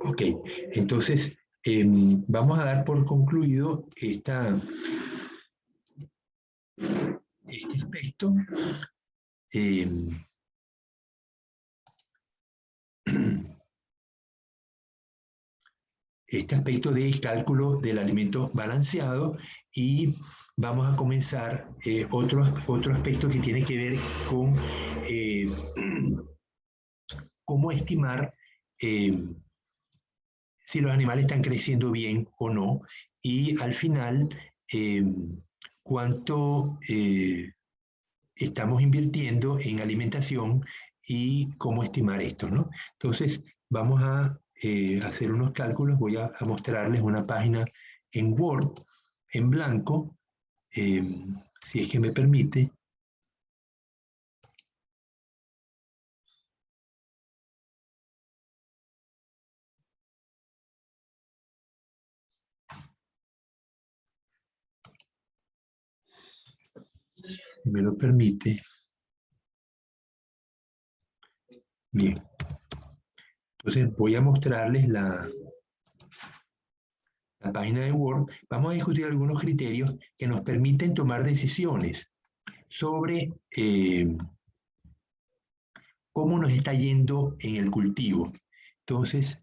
Ok, entonces vamos a dar por concluido este aspecto. este aspecto de cálculo del alimento balanceado y vamos a comenzar otro aspecto que tiene que ver con cómo estimar si los animales están creciendo bien o no, y al final cuánto estamos invirtiendo en alimentación y cómo estimar esto, ¿no? Entonces, vamos a hacer unos cálculos. Voy a mostrarles una página en Word, en blanco, si es que me permite. Si me lo permite. Bien. Entonces voy a mostrarles la página de Word. Vamos a discutir algunos criterios que nos permiten tomar decisiones sobre cómo nos está yendo en el cultivo. Entonces,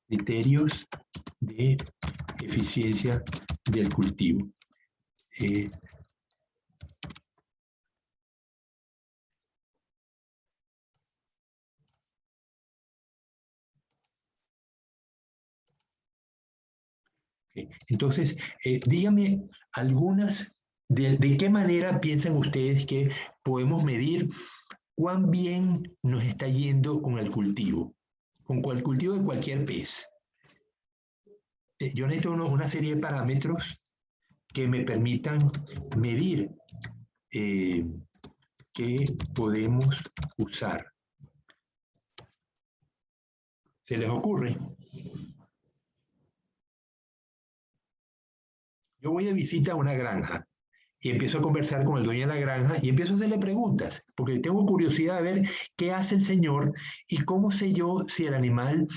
criterios de eficiencia del cultivo. Entonces, díganme algunas, de qué manera piensan ustedes que podemos medir cuán bien nos está yendo con el cultivo, con el cultivo de cualquier pez. Yo necesito una serie de parámetros que me permitan medir qué podemos usar. ¿Se les ocurre? Yo voy de visita a una granja y empiezo a conversar con el dueño de la granja y empiezo a hacerle preguntas, porque tengo curiosidad de ver qué hace el señor y cómo sé yo si el animal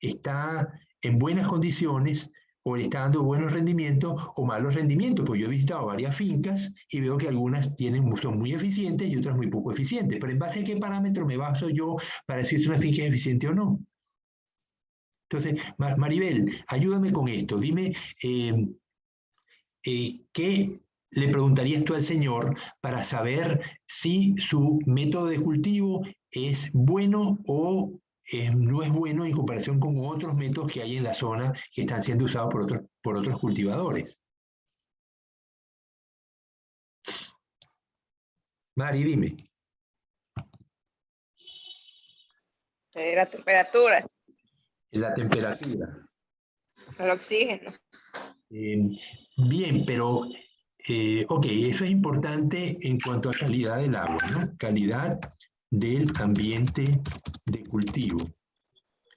está en buenas condiciones o le está dando buenos rendimientos o malos rendimientos, porque yo he visitado varias fincas y veo que algunas son muy eficientes y otras muy poco eficientes, pero ¿en base a qué parámetro me baso yo para decir si una finca es eficiente o no? Entonces, Maribel, ayúdame con esto, dime ¿qué le preguntarías tú al señor para saber si su método de cultivo es bueno o no es bueno en comparación con otros métodos que hay en la zona que están siendo usados por otros cultivadores? Mari, dime. La temperatura, La temperatura. el oxígeno. Bien, pero, ok, eso es importante en cuanto a calidad del agua, ¿no? Calidad del ambiente de cultivo.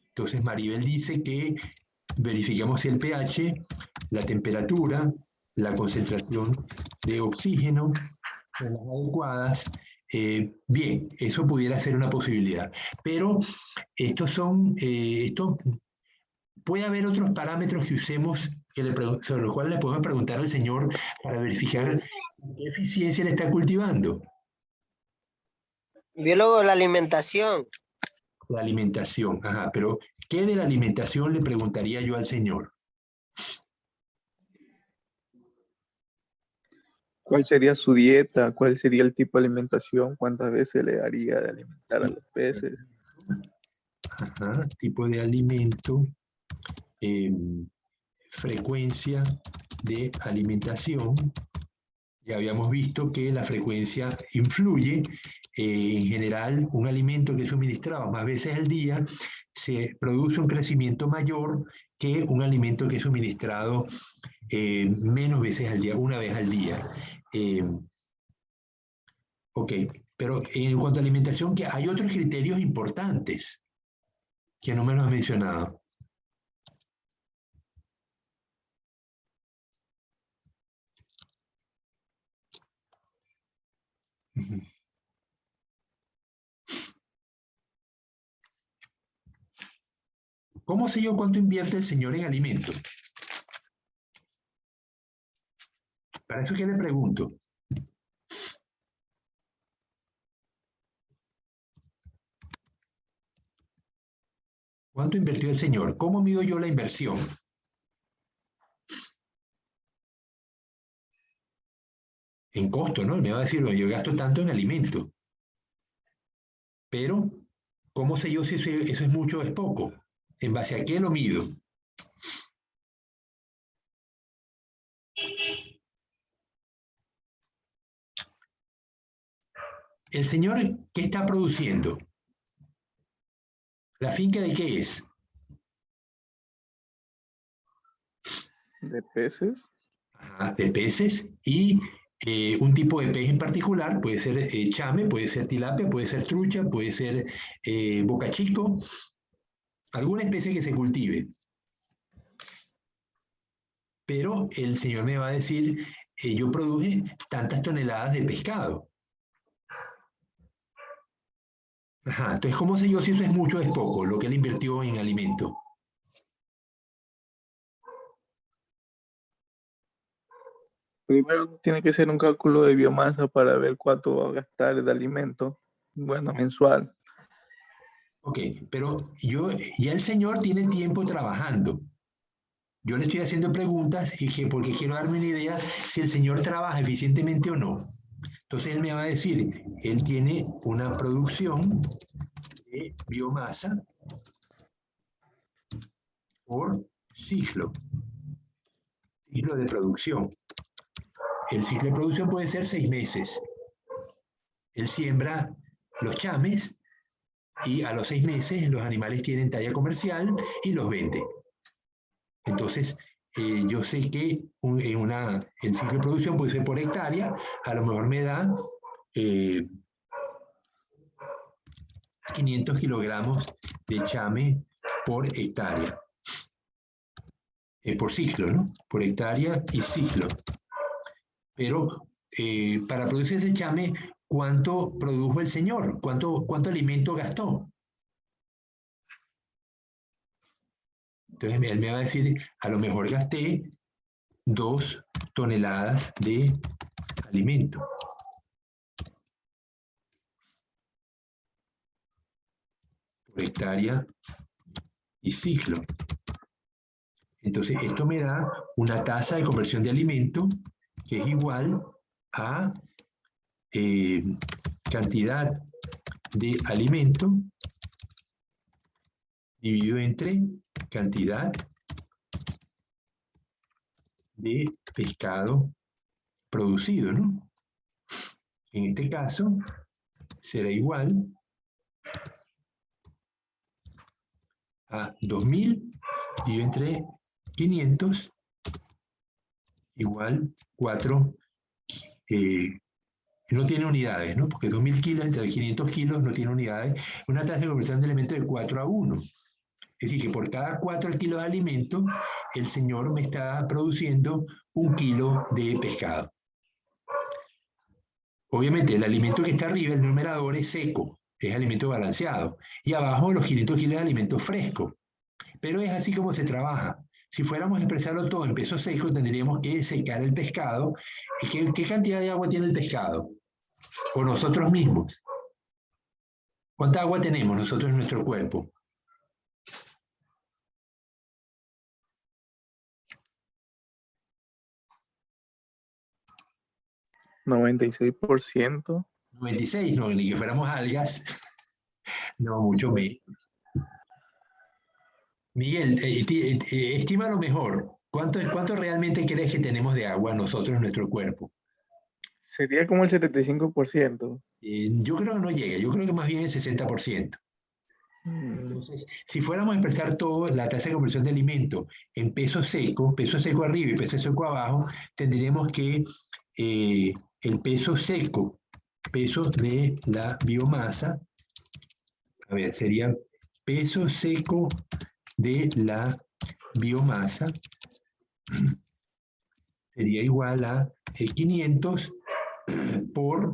Entonces Maribel dice que verificamos el pH, la temperatura, la concentración de oxígeno, las adecuadas. Bien, eso pudiera ser una posibilidad. Pero puede haber otros parámetros que usemos sobre los cuales le podemos preguntar al señor para verificar qué eficiencia le está cultivando. Biólogo, la alimentación. La alimentación, ajá, pero ¿qué de la alimentación le preguntaría yo al señor? ¿Cuál sería su dieta? ¿Cuál sería el tipo de alimentación? ¿Cuántas veces le daría de alimentar a los peces? Ajá, tipo de alimento, frecuencia de alimentación. Ya habíamos visto que la frecuencia influye. En general, un alimento que es suministrado más veces al día se produce un crecimiento mayor que un alimento que es suministrado menos veces al día, una vez al día. Ok, pero en cuanto a alimentación, que hay otros criterios importantes que no me los has mencionado. ¿Cómo sé yo cuánto invierte el señor en alimentos? Para eso que le pregunto. ¿Cuánto invirtió el señor? ¿Cómo mido yo la inversión? En costo, ¿no? Me va a decir, bueno, yo gasto tanto en alimento. Pero, ¿cómo sé yo si eso es mucho o es poco? ¿En base a qué lo mido? El señor, ¿qué está produciendo? ¿La finca de qué es? ¿De peces? Ajá, de peces y un tipo de pez en particular, puede ser chame, puede ser tilapia, puede ser trucha, puede ser bocachico, alguna especie que se cultive. Pero el señor me va a decir, yo produje tantas toneladas de pescado. Ajá, entonces, ¿cómo sé yo si eso es mucho o es poco, lo que él invirtió en alimento? Primero tiene que ser un cálculo de biomasa para ver cuánto va a gastar de alimento, bueno, mensual. Ok, pero ya el señor tiene tiempo trabajando. Yo le estoy haciendo preguntas porque quiero darme una idea si el señor trabaja eficientemente o no. Entonces él me va a decir, él tiene una producción de biomasa por ciclo de producción. El ciclo de producción puede ser 6 meses. Él siembra los chames y a los 6 meses los animales tienen talla comercial y los vende. Entonces, yo sé que el ciclo de producción puede ser por hectárea, a lo mejor me da 500 kilogramos de chame por hectárea. Por ciclo, ¿no? Por hectárea y ciclo. Pero para producir ese chame, ¿cuánto produjo el señor? ¿Cuánto alimento gastó? Entonces él me va a decir, a lo mejor gasté 2 toneladas de alimento. Por hectárea y ciclo. Entonces esto me da una tasa de conversión de alimento que es igual a cantidad de alimento dividido entre cantidad de pescado producido, ¿no? En este caso será igual a 2000 dividido entre 500 igual 4, no tiene unidades, ¿no? Porque 2000 kilos entre 500 kilos no tiene unidades, una tasa de conversión de elementos de 4:1. Es decir, que por cada 4 kilos de alimento, el señor me está produciendo 1 kilo de pescado. Obviamente, el alimento que está arriba, el numerador, es seco, es alimento balanceado. Y abajo, los 500 kilos de alimento fresco. Pero es así como se trabaja. Si fuéramos a expresarlo todo en peso seco, tendríamos que secar el pescado. ¿Qué cantidad de agua tiene el pescado? O nosotros mismos. ¿Cuánta agua tenemos nosotros en nuestro cuerpo? ¿96%? 96, no, ni que fuéramos algas. No, mucho menos. Miguel, estima lo mejor. ¿Cuánto realmente crees que tenemos de agua nosotros en nuestro cuerpo? Sería como el 75%. Yo creo que no llega, yo creo que más bien el 60%. Entonces, si fuéramos a expresar todo, la tasa de conversión de alimento en peso seco arriba y peso seco abajo, tendríamos que el peso seco, peso de la biomasa, a ver, sería peso seco de la biomasa, sería igual a 500 por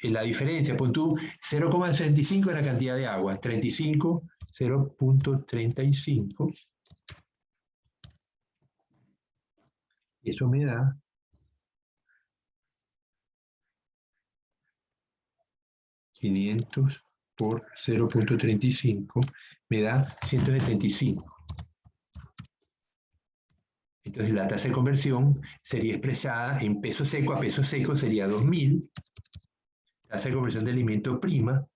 la diferencia, pon tú 0,65 es la cantidad de agua, 35, 0.35, eso me da 500 por 0.35 me da 175. Entonces la tasa de conversión sería expresada en peso seco a peso seco, sería 2000. Tasa de conversión de alimento prima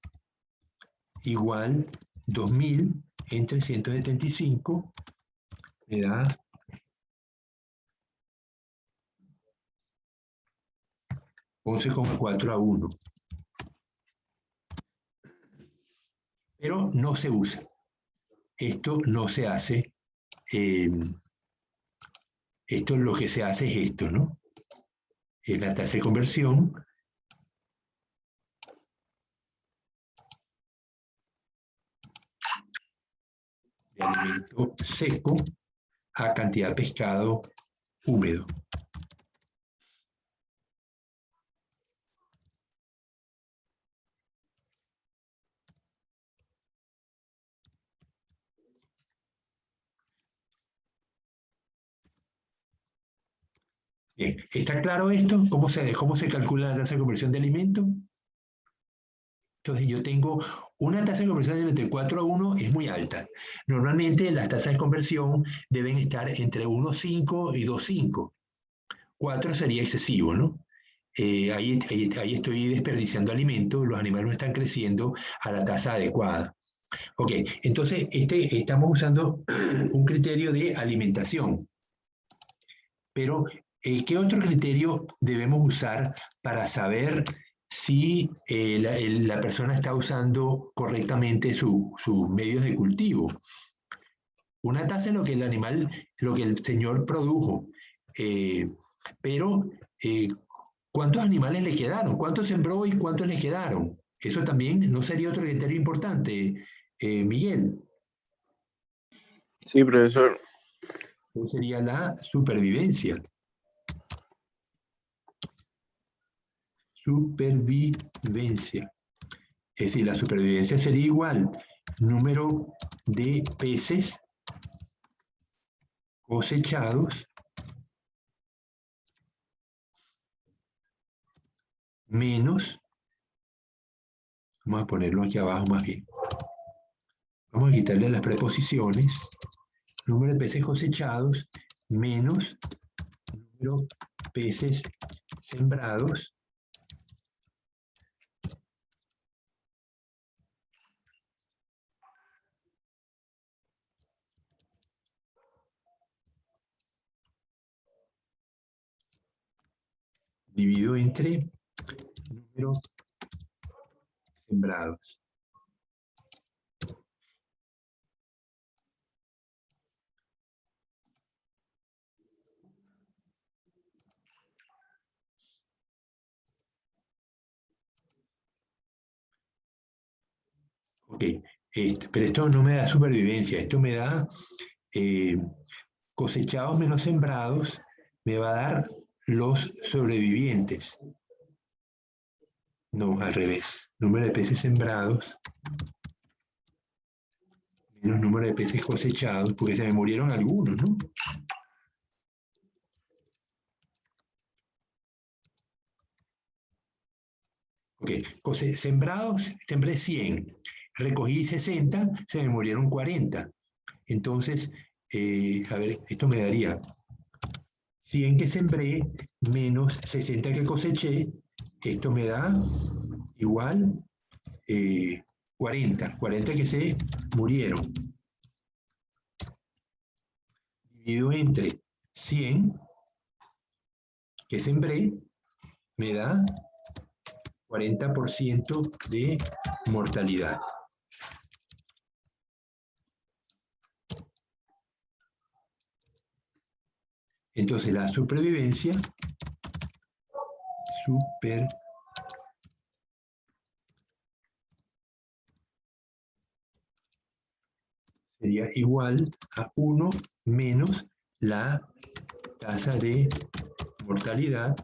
igual 2000 entre 175 me da 11,4 a 1. Pero no se usa. Esto no se hace. Esto lo que se hace es esto, ¿no? Es la tasa de conversión de alimento seco a cantidad de pescado húmedo. Bien, ¿está claro esto? ¿Cómo se calcula la tasa de conversión de alimento? Entonces yo tengo una tasa de conversión de alimento de 4 a 1, es muy alta. Normalmente las tasas de conversión deben estar entre 1,5 y 2,5. 4 sería excesivo, ¿no? Ahí estoy desperdiciando alimento, los animales no están creciendo a la tasa adecuada. Ok, entonces estamos usando un criterio de alimentación. Pero, ¿qué otro criterio debemos usar para saber si la persona está usando correctamente sus medios de cultivo? Una tasa es lo que el animal, lo que el señor produjo, pero ¿cuántos animales le quedaron? ¿Cuántos sembró y cuántos le quedaron? Eso también no sería otro criterio importante, Miguel. Sí, profesor. Eso sería la supervivencia. Supervivencia. Es decir, la supervivencia sería igual número de peces cosechados menos, vamos a ponerlo aquí abajo más bien, vamos a quitarle las preposiciones, número de peces cosechados menos número de peces sembrados dividido entre número sembrados. Ok, pero esto no me da supervivencia, esto me da cosechados menos sembrados, me va a dar los sobrevivientes. No, al revés. Número de peces sembrados menos número de peces cosechados, porque se me murieron algunos, ¿no? Ok, sembrados, sembré 100, recogí 60, se me murieron 40. Entonces, a ver, esto me daría 100 que sembré menos 60 que coseché, esto me da igual 40 que se murieron. Dividido entre 100 que sembré, me da 40% de mortalidad. Entonces la supervivencia sería igual a 1 menos la tasa de mortalidad,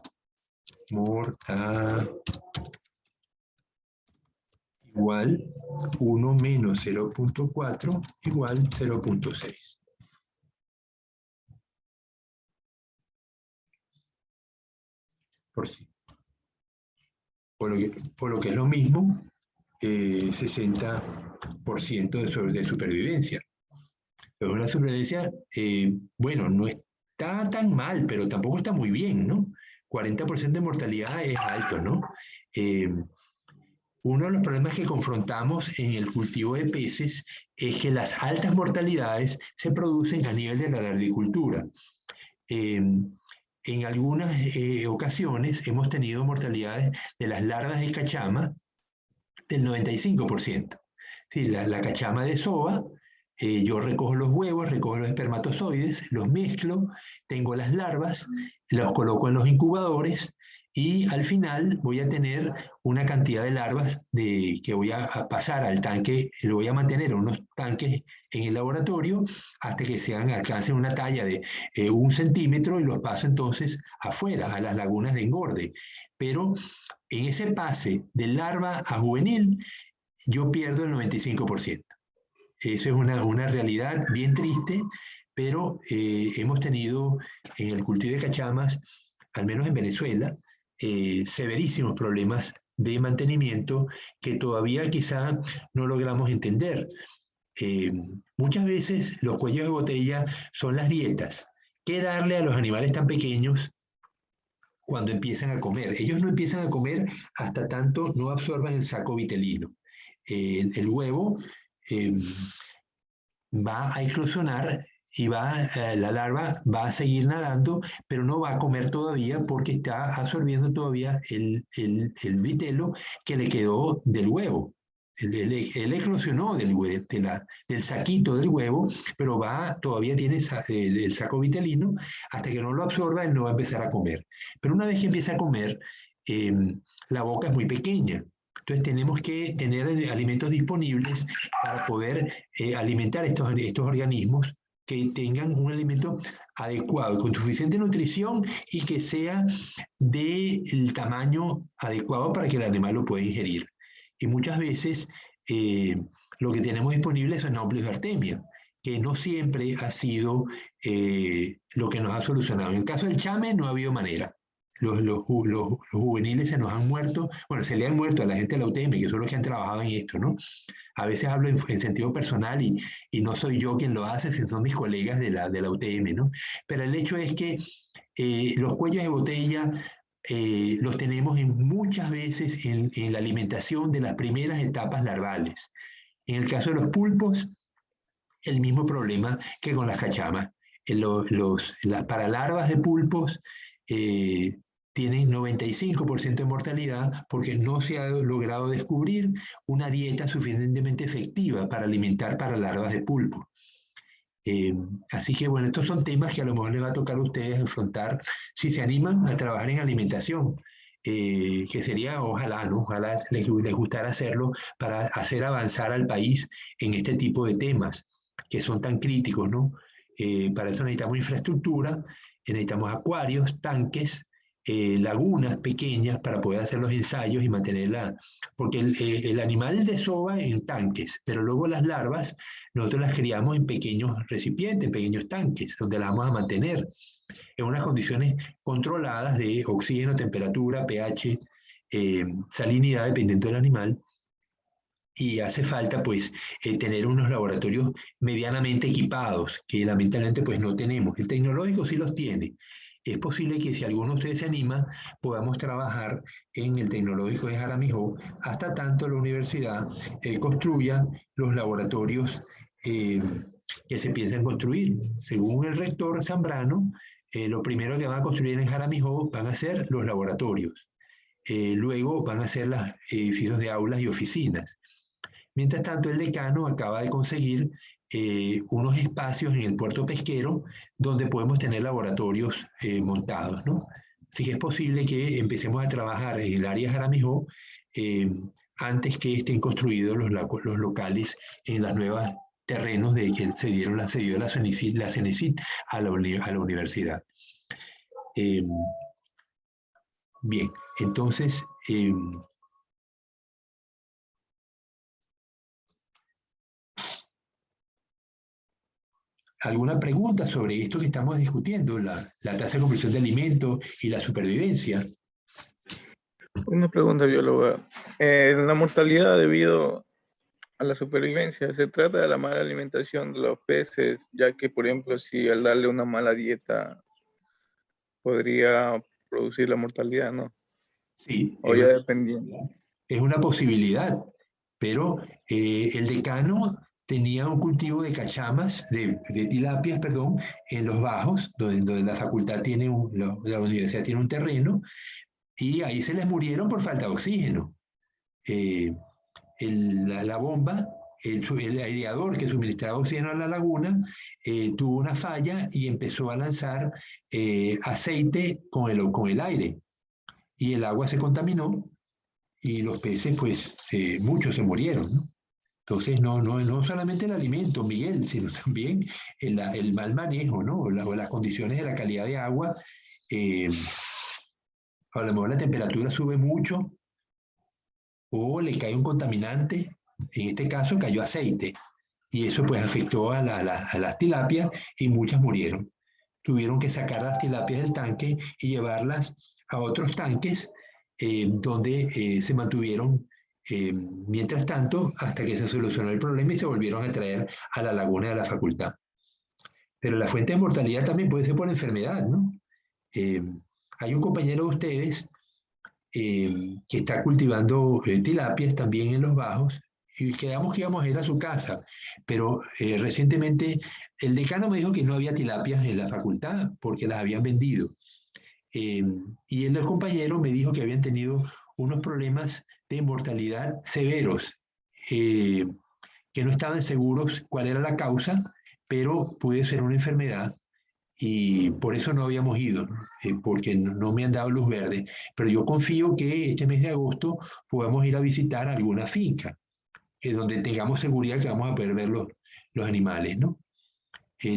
igual 1 menos 0.4 igual 0.6. Por lo que es lo mismo, 60% de supervivencia. Es una supervivencia, bueno, no está tan mal, pero tampoco está muy bien, ¿no? 40% de mortalidad es alto, ¿no? Uno de los problemas que confrontamos en el cultivo de peces es que las altas mortalidades se producen a nivel de la larvicultura. En algunas ocasiones hemos tenido mortalidades de las larvas de cachama del 95%. Sí, la cachama de soba, yo recojo los huevos, recojo los espermatozoides, los mezclo, tengo las larvas, los coloco en los incubadores y al final voy a tener una cantidad de larvas que voy a pasar al tanque, lo voy a mantener en unos tanques en el laboratorio hasta que alcancen una talla de 1 centímetro y los paso entonces afuera, a las lagunas de engorde. Pero en ese pase de larva a juvenil, yo pierdo el 95%. Eso es una realidad bien triste, pero hemos tenido en el cultivo de cachamas, al menos en Venezuela, severísimos problemas de mantenimiento que todavía quizá no logramos entender. Muchas veces los cuellos de botella son las dietas. ¿Qué darle a los animales tan pequeños cuando empiezan a comer? Ellos no empiezan a comer hasta tanto no absorban el saco vitelino. El huevo va a eclosionar y la larva va a seguir nadando, pero no va a comer todavía porque está absorbiendo todavía el vitelo que le quedó del huevo. Él eclosionó del saquito del huevo, pero todavía tiene el saco vitelino. Hasta que no lo absorba, él no va a empezar a comer. Pero una vez que empieza a comer, la boca es muy pequeña. Entonces tenemos que tener alimentos disponibles para poder alimentar estos organismos que tengan un alimento adecuado, con suficiente nutrición y que sea del tamaño adecuado para que el animal lo pueda ingerir. Y muchas veces lo que tenemos disponible son óleos de artemia, que no siempre ha sido lo que nos ha solucionado. En el caso del chame no ha habido manera. Los juveniles se nos han muerto, bueno, se le han muerto a la gente de la UTM, que son los que han trabajado en esto, ¿no? A veces hablo en sentido personal y no soy yo quien lo hace, sino son mis colegas de la UTM, ¿no? Pero el hecho es que los cuellos de botella los tenemos muchas veces en la alimentación de las primeras etapas larvales. En el caso de los pulpos, el mismo problema que con las cachamas. Para larvas de pulpos, tienen 95% de mortalidad porque no se ha logrado descubrir una dieta suficientemente efectiva para alimentar para larvas de pulpo. Así que bueno, estos son temas que a lo mejor les va a tocar a ustedes enfrentar si se animan a trabajar en alimentación, que sería, ojalá, ¿no? Ojalá les gustara hacerlo para hacer avanzar al país en este tipo de temas que son tan críticos, ¿no? Para eso necesitamos infraestructura, necesitamos acuarios, tanques, lagunas pequeñas para poder hacer los ensayos y mantenerla, porque el animal desova en tanques, pero luego las larvas nosotros las criamos en pequeños recipientes, en pequeños tanques, donde las vamos a mantener en unas condiciones controladas de oxígeno, temperatura, pH, salinidad, dependiendo del animal. Y hace falta pues tener unos laboratorios medianamente equipados, que lamentablemente pues no tenemos. El tecnológico sí los tiene. Es posible que si alguno de ustedes se anima, podamos trabajar en el tecnológico de Jaramillo hasta tanto la universidad construya los laboratorios que se piensan construir. Según el rector Zambrano, lo primero que van a construir en Jaramillo van a ser los laboratorios. Luego van a ser los edificios de aulas y oficinas. Mientras tanto, el decano acaba de conseguir unos espacios en el puerto pesquero donde podemos tener laboratorios montados, ¿no? Así que es posible que empecemos a trabajar en el área Jaramillo antes que estén construidos los locales en los nuevos terrenos de que se dio la CENESID a la universidad. Bien, entonces... ¿alguna pregunta sobre esto que estamos discutiendo, la tasa de conversión de alimentos y la supervivencia? Una pregunta, bióloga. La mortalidad debido a la supervivencia, ¿se trata de la mala alimentación de los peces, ya que, por ejemplo, si al darle una mala dieta podría producir la mortalidad, ¿no? Sí, O ya dependiendo. es una posibilidad, pero el decano tenía un cultivo de cachamas, de tilapias, perdón, en los bajos, donde la facultad tiene la universidad tiene un terreno, y ahí se les murieron por falta de oxígeno. La bomba, el aireador que suministraba oxígeno a la laguna, tuvo una falla y empezó a lanzar aceite con el aire. Y el agua se contaminó y los peces, pues, muchos se murieron, ¿no? Entonces, no solamente el alimento, Miguel, sino también el mal manejo, ¿no? O las condiciones de la calidad de agua. eh, a lo mejor la temperatura sube mucho o le cae un contaminante, en este caso cayó aceite, y eso pues afectó a las tilapias y muchas murieron. Tuvieron que sacar las tilapias del tanque y llevarlas a otros tanques donde se mantuvieron mientras tanto hasta que se solucionó el problema y se volvieron a traer a la laguna de la facultad. Pero la fuente de mortalidad también puede ser por enfermedad, ¿no? Eh, Hay un compañero de ustedes que está cultivando tilapias también en los bajos y quedamos que íbamos a ir a su casa, pero recientemente el decano me dijo que no había tilapias en la facultad porque las habían vendido. Y el compañero me dijo que habían tenido unos problemas de mortalidad severos, eh, que no estaban seguros cuál era la causa, pero puede ser una enfermedad y por eso no habíamos ido, ¿no? Porque no me han dado luz verde. Pero yo confío que este mes de agosto podamos ir a visitar alguna finca, donde tengamos seguridad que vamos a poder ver los animales, ¿no?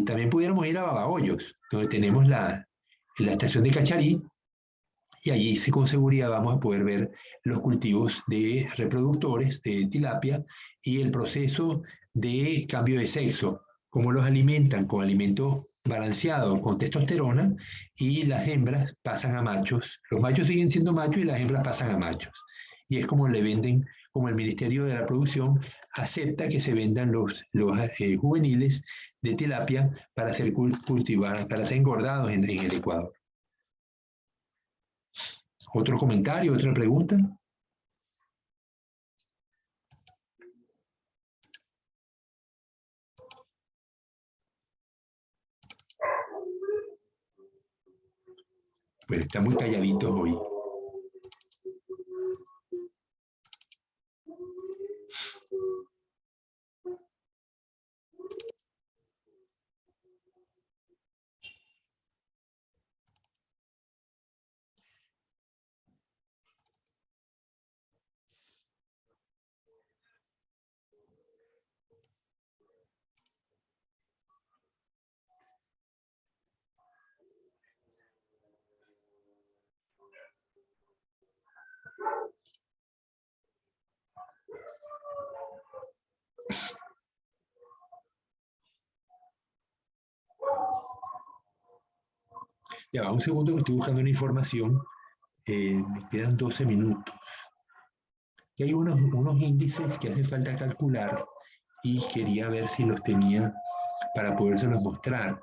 También pudiéramos ir a Babahoyos, donde tenemos la estación de Cacharí, y allí sí con seguridad vamos a poder ver los cultivos de reproductores de tilapia y el proceso de cambio de sexo, cómo los alimentan con alimentos balanceados con testosterona y las hembras pasan a machos. Los machos siguen siendo machos y las hembras pasan a machos. Y es como le venden, como el Ministerio de la Producción acepta que se vendan los juveniles de tilapia para ser cultivados, para ser engordados en el Ecuador. ¿Otro comentario, otra pregunta? Pues está muy calladito hoy. Ya va, un segundo que estoy buscando una información. Me quedan 12 minutos. Y hay unos índices que hace falta calcular y quería ver si los tenía para podérselos mostrar.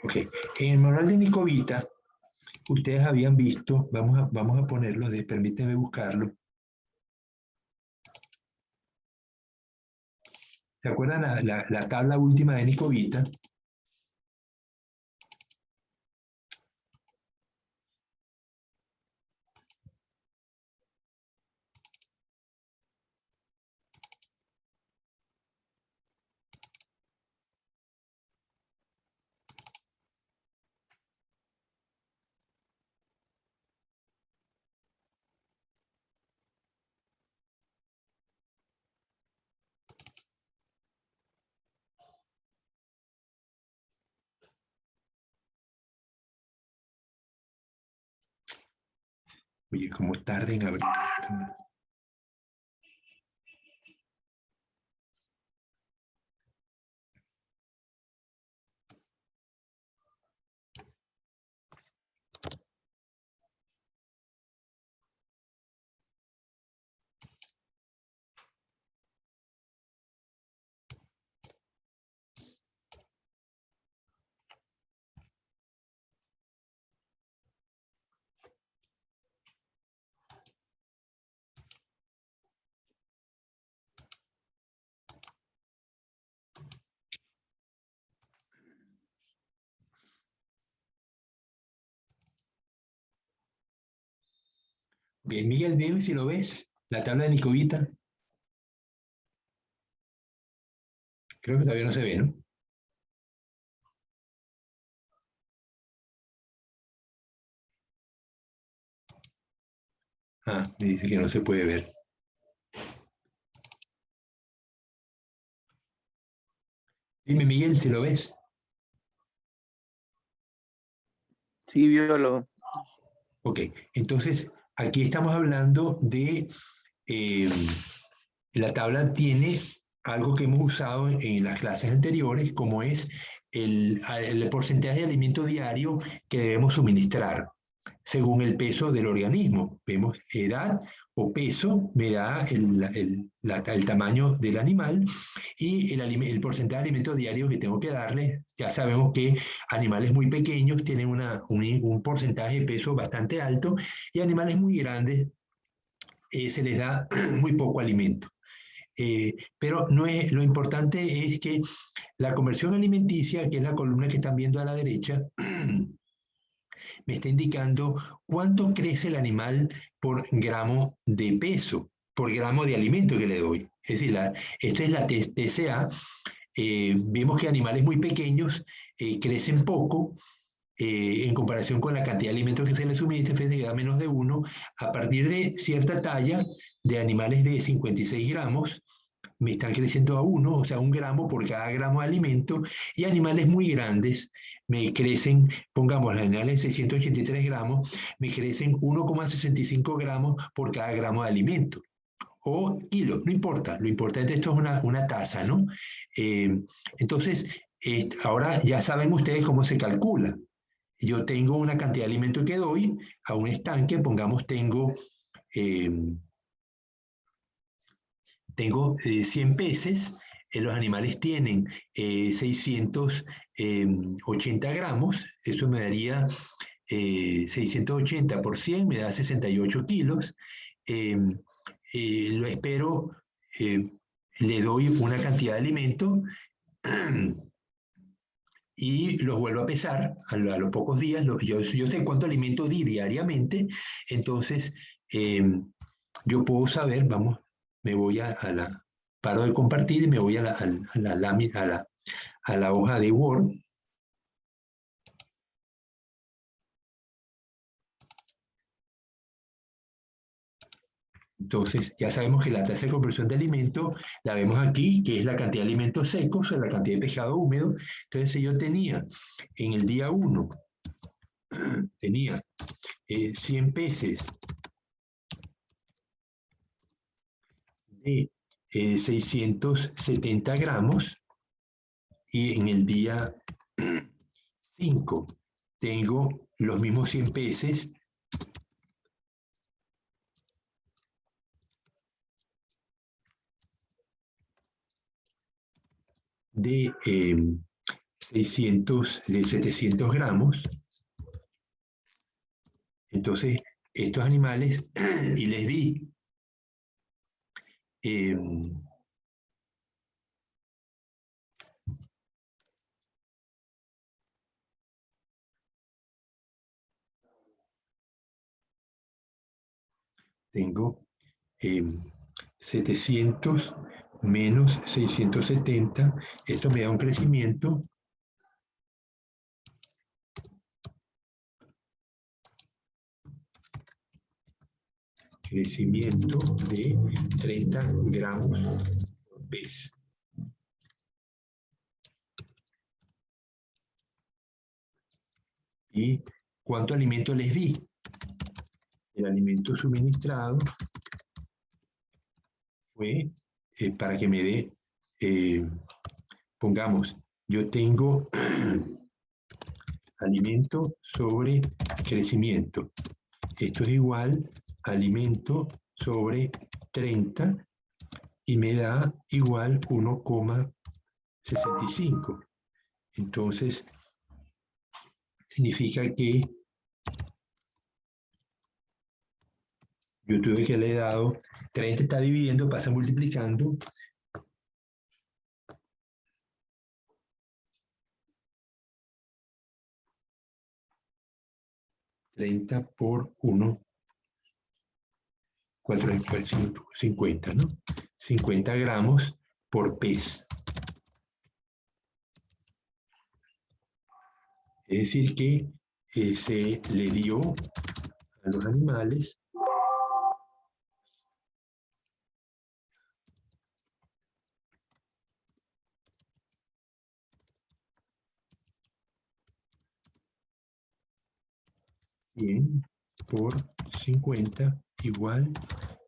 Ok, en el manual de Nicovita, ustedes habían visto, vamos a ponerlo, permítanme buscarlo. ¿Se acuerdan la tabla última de Nicovita? Oye, como tarde en abrir. Bien, Miguel, dime si lo ves, la tabla de Nicovita. Creo que todavía no se ve, ¿no? Ah, me dice que no se puede ver. Dime, Miguel, si lo ves. Sí, biólogo. Ok, entonces aquí estamos hablando de, la tabla tiene algo que hemos usado en las clases anteriores, como es el porcentaje de alimento diario que debemos suministrar según el peso del organismo. Vemos edad o peso, me da el tamaño del animal y el porcentaje de alimento diario que tengo que darle. Ya sabemos que animales muy pequeños tienen un porcentaje de peso bastante alto y animales muy grandes se les da muy poco alimento. Pero no es, lo importante es que la conversión alimenticia, que es la columna que están viendo a la derecha, me está indicando cuánto crece el animal por gramo de peso, por gramo de alimento que le doy. Es decir, esta es la TCA. Vemos que animales muy pequeños crecen poco en comparación con la cantidad de alimentos que se les suministra, fíjense que da menos de 1. A partir de cierta talla de animales de 56 gramos, me están creciendo a 1, o sea, 1 gramo por cada gramo de alimento, y animales muy grandes me crecen, pongamos, los animales de 683 gramos, me crecen 1,65 gramos por cada gramo de alimento. O kilos, no importa, lo importante esto es una tasa, ¿no? Entonces, ahora ya saben ustedes cómo se calcula. Yo tengo una cantidad de alimento que doy a un estanque, pongamos, tengo 100 peces, los animales tienen 680 gramos, eso me daría 680 por 100, me da 68 kilos. Lo espero, le doy una cantidad de alimento y los vuelvo a pesar a los pocos días. Yo sé cuánto alimento di diariamente, entonces yo puedo saber, vamos, me voy paro de compartir y me voy a la hoja de Word. Entonces, ya sabemos que la tasa de conversión de alimento la vemos aquí, que es la cantidad de alimentos secos, o la cantidad de pescado húmedo. Entonces, si yo tenía en el día 1, tenía 100 peces de 670 gramos, y en el día 5 tengo los mismos 100 peces de 700 gramos. Entonces, estos animales, y les di tengo 700 menos 670, esto me da un crecimiento de 30 gramos por vez. ¿Y cuánto alimento les di? El alimento suministrado fue, para que me dé, pongamos, yo tengo alimento sobre crecimiento. Esto es igual a alimento sobre 30 y me da igual 1,65. Entonces, significa que yo tuve que le he dado, 30 está dividiendo, pasa multiplicando. $30 por 1, 50, ¿no? 50 gramos por pez. Es decir que se le dio a los animales $100 por 50 igual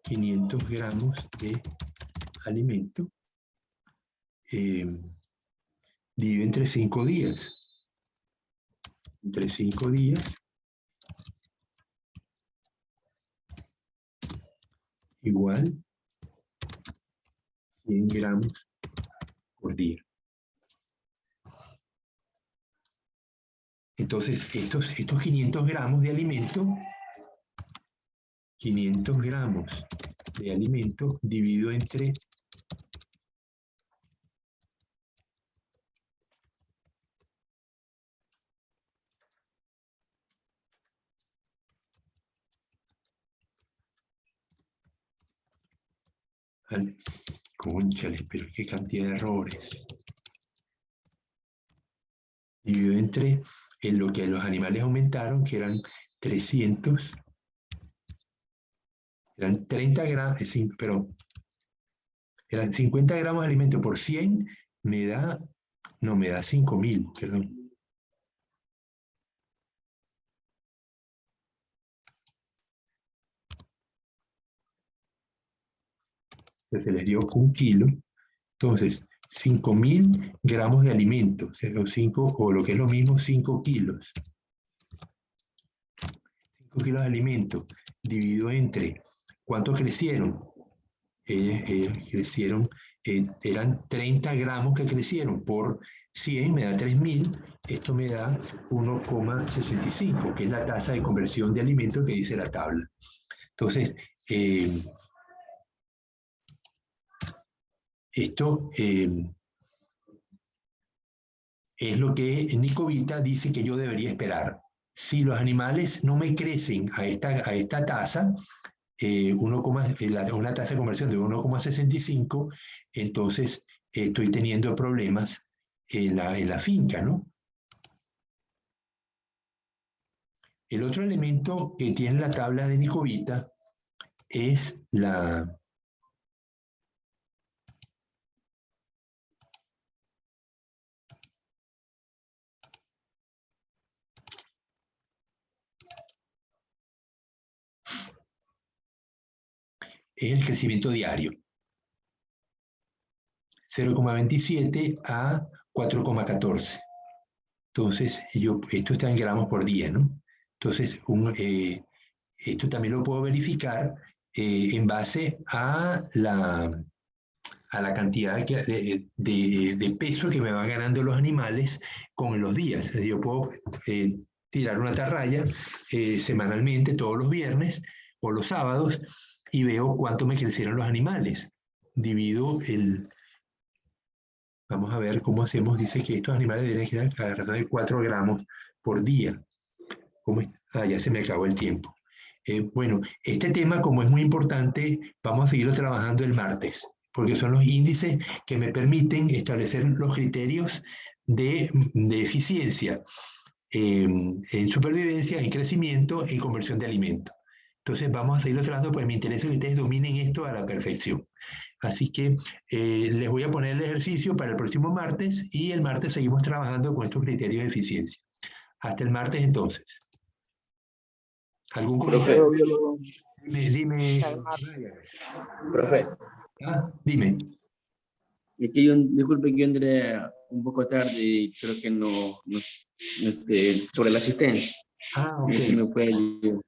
500 gramos de alimento. Dividido entre 5 días. Entre 5 días igual 100 gramos por día. Entonces, estos 500 gramos de alimento, 500 gramos de alimento dividido entre cónchale, pero qué cantidad de errores. Dividido entre en lo que los animales aumentaron, que eran 300, eran 30 gramos, pero eran 50 gramos de alimento por 100, me da 5.000, perdón. Se les dio 1 kilo, entonces 5.000 gramos de alimento, o lo que es lo mismo, 5 kilos. 5 kilos de alimento dividido entre, ¿cuánto crecieron? Crecieron, eran 30 gramos que crecieron por 100, me da 3.000, esto me da 1,65, que es la tasa de conversión de alimento que dice la tabla. Entonces, esto es lo que Nicovitas dice que yo debería esperar. Si los animales no me crecen a esta tasa, una tasa de conversión de 1,65, entonces estoy teniendo problemas en la finca, ¿no? El otro elemento que tiene la tabla de Nicovitas es el crecimiento diario. 0,27 a 4,14. Entonces, esto está en gramos por día, ¿no? Entonces, esto también lo puedo verificar en base a a la cantidad de peso que me van ganando los animales con los días. Es decir, yo puedo tirar una atarraya semanalmente, todos los viernes o los sábados, y veo cuánto me crecieron los animales. Divido vamos a ver cómo hacemos. Dice que estos animales deben quedar alrededor de 4 gramos por día. Ya se me acabó el tiempo. Bueno, este tema, como es muy importante, vamos a seguirlo trabajando el martes, porque son los índices que me permiten establecer los criterios de eficiencia en supervivencia, en crecimiento, en conversión de alimentos. Entonces vamos a seguirlo trabajando, porque me interesa que ustedes dominen esto a la perfección. Así que les voy a poner el ejercicio para el próximo martes, y el martes seguimos trabajando con estos criterios de eficiencia. Hasta el martes, entonces. ¿Algún comentario? Dime. Profe, Dime. es que disculpe que yo entré un poco tarde y creo que no sobre la asistencia. Ok. No sé si me puede ayudar.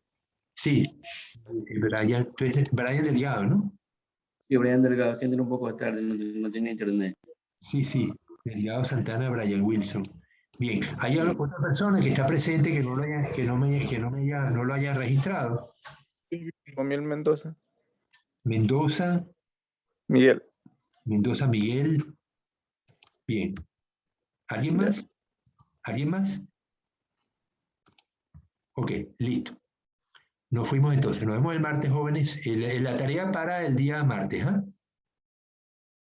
Sí. Brian, tú eres Brian Delgado, ¿no? Sí, Brian Delgado, que entré un poco tarde, no tenía internet. Sí. Delgado Santana, Brian Wilson. Bien. ¿Hay otra persona que está presente que no lo haya registrado? Miguel Mendoza. Mendoza. Miguel. Mendoza Miguel. Bien. ¿Alguien Ya. más? ¿Alguien más? Ok, listo. Nos fuimos entonces. Nos vemos el martes, jóvenes. La tarea para el día martes, ¿ah?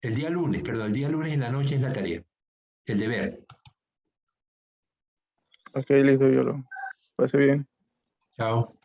El día lunes, perdón, el día lunes en la noche es la tarea. El deber. Ok, listo, yo lo pasé bien. Chao.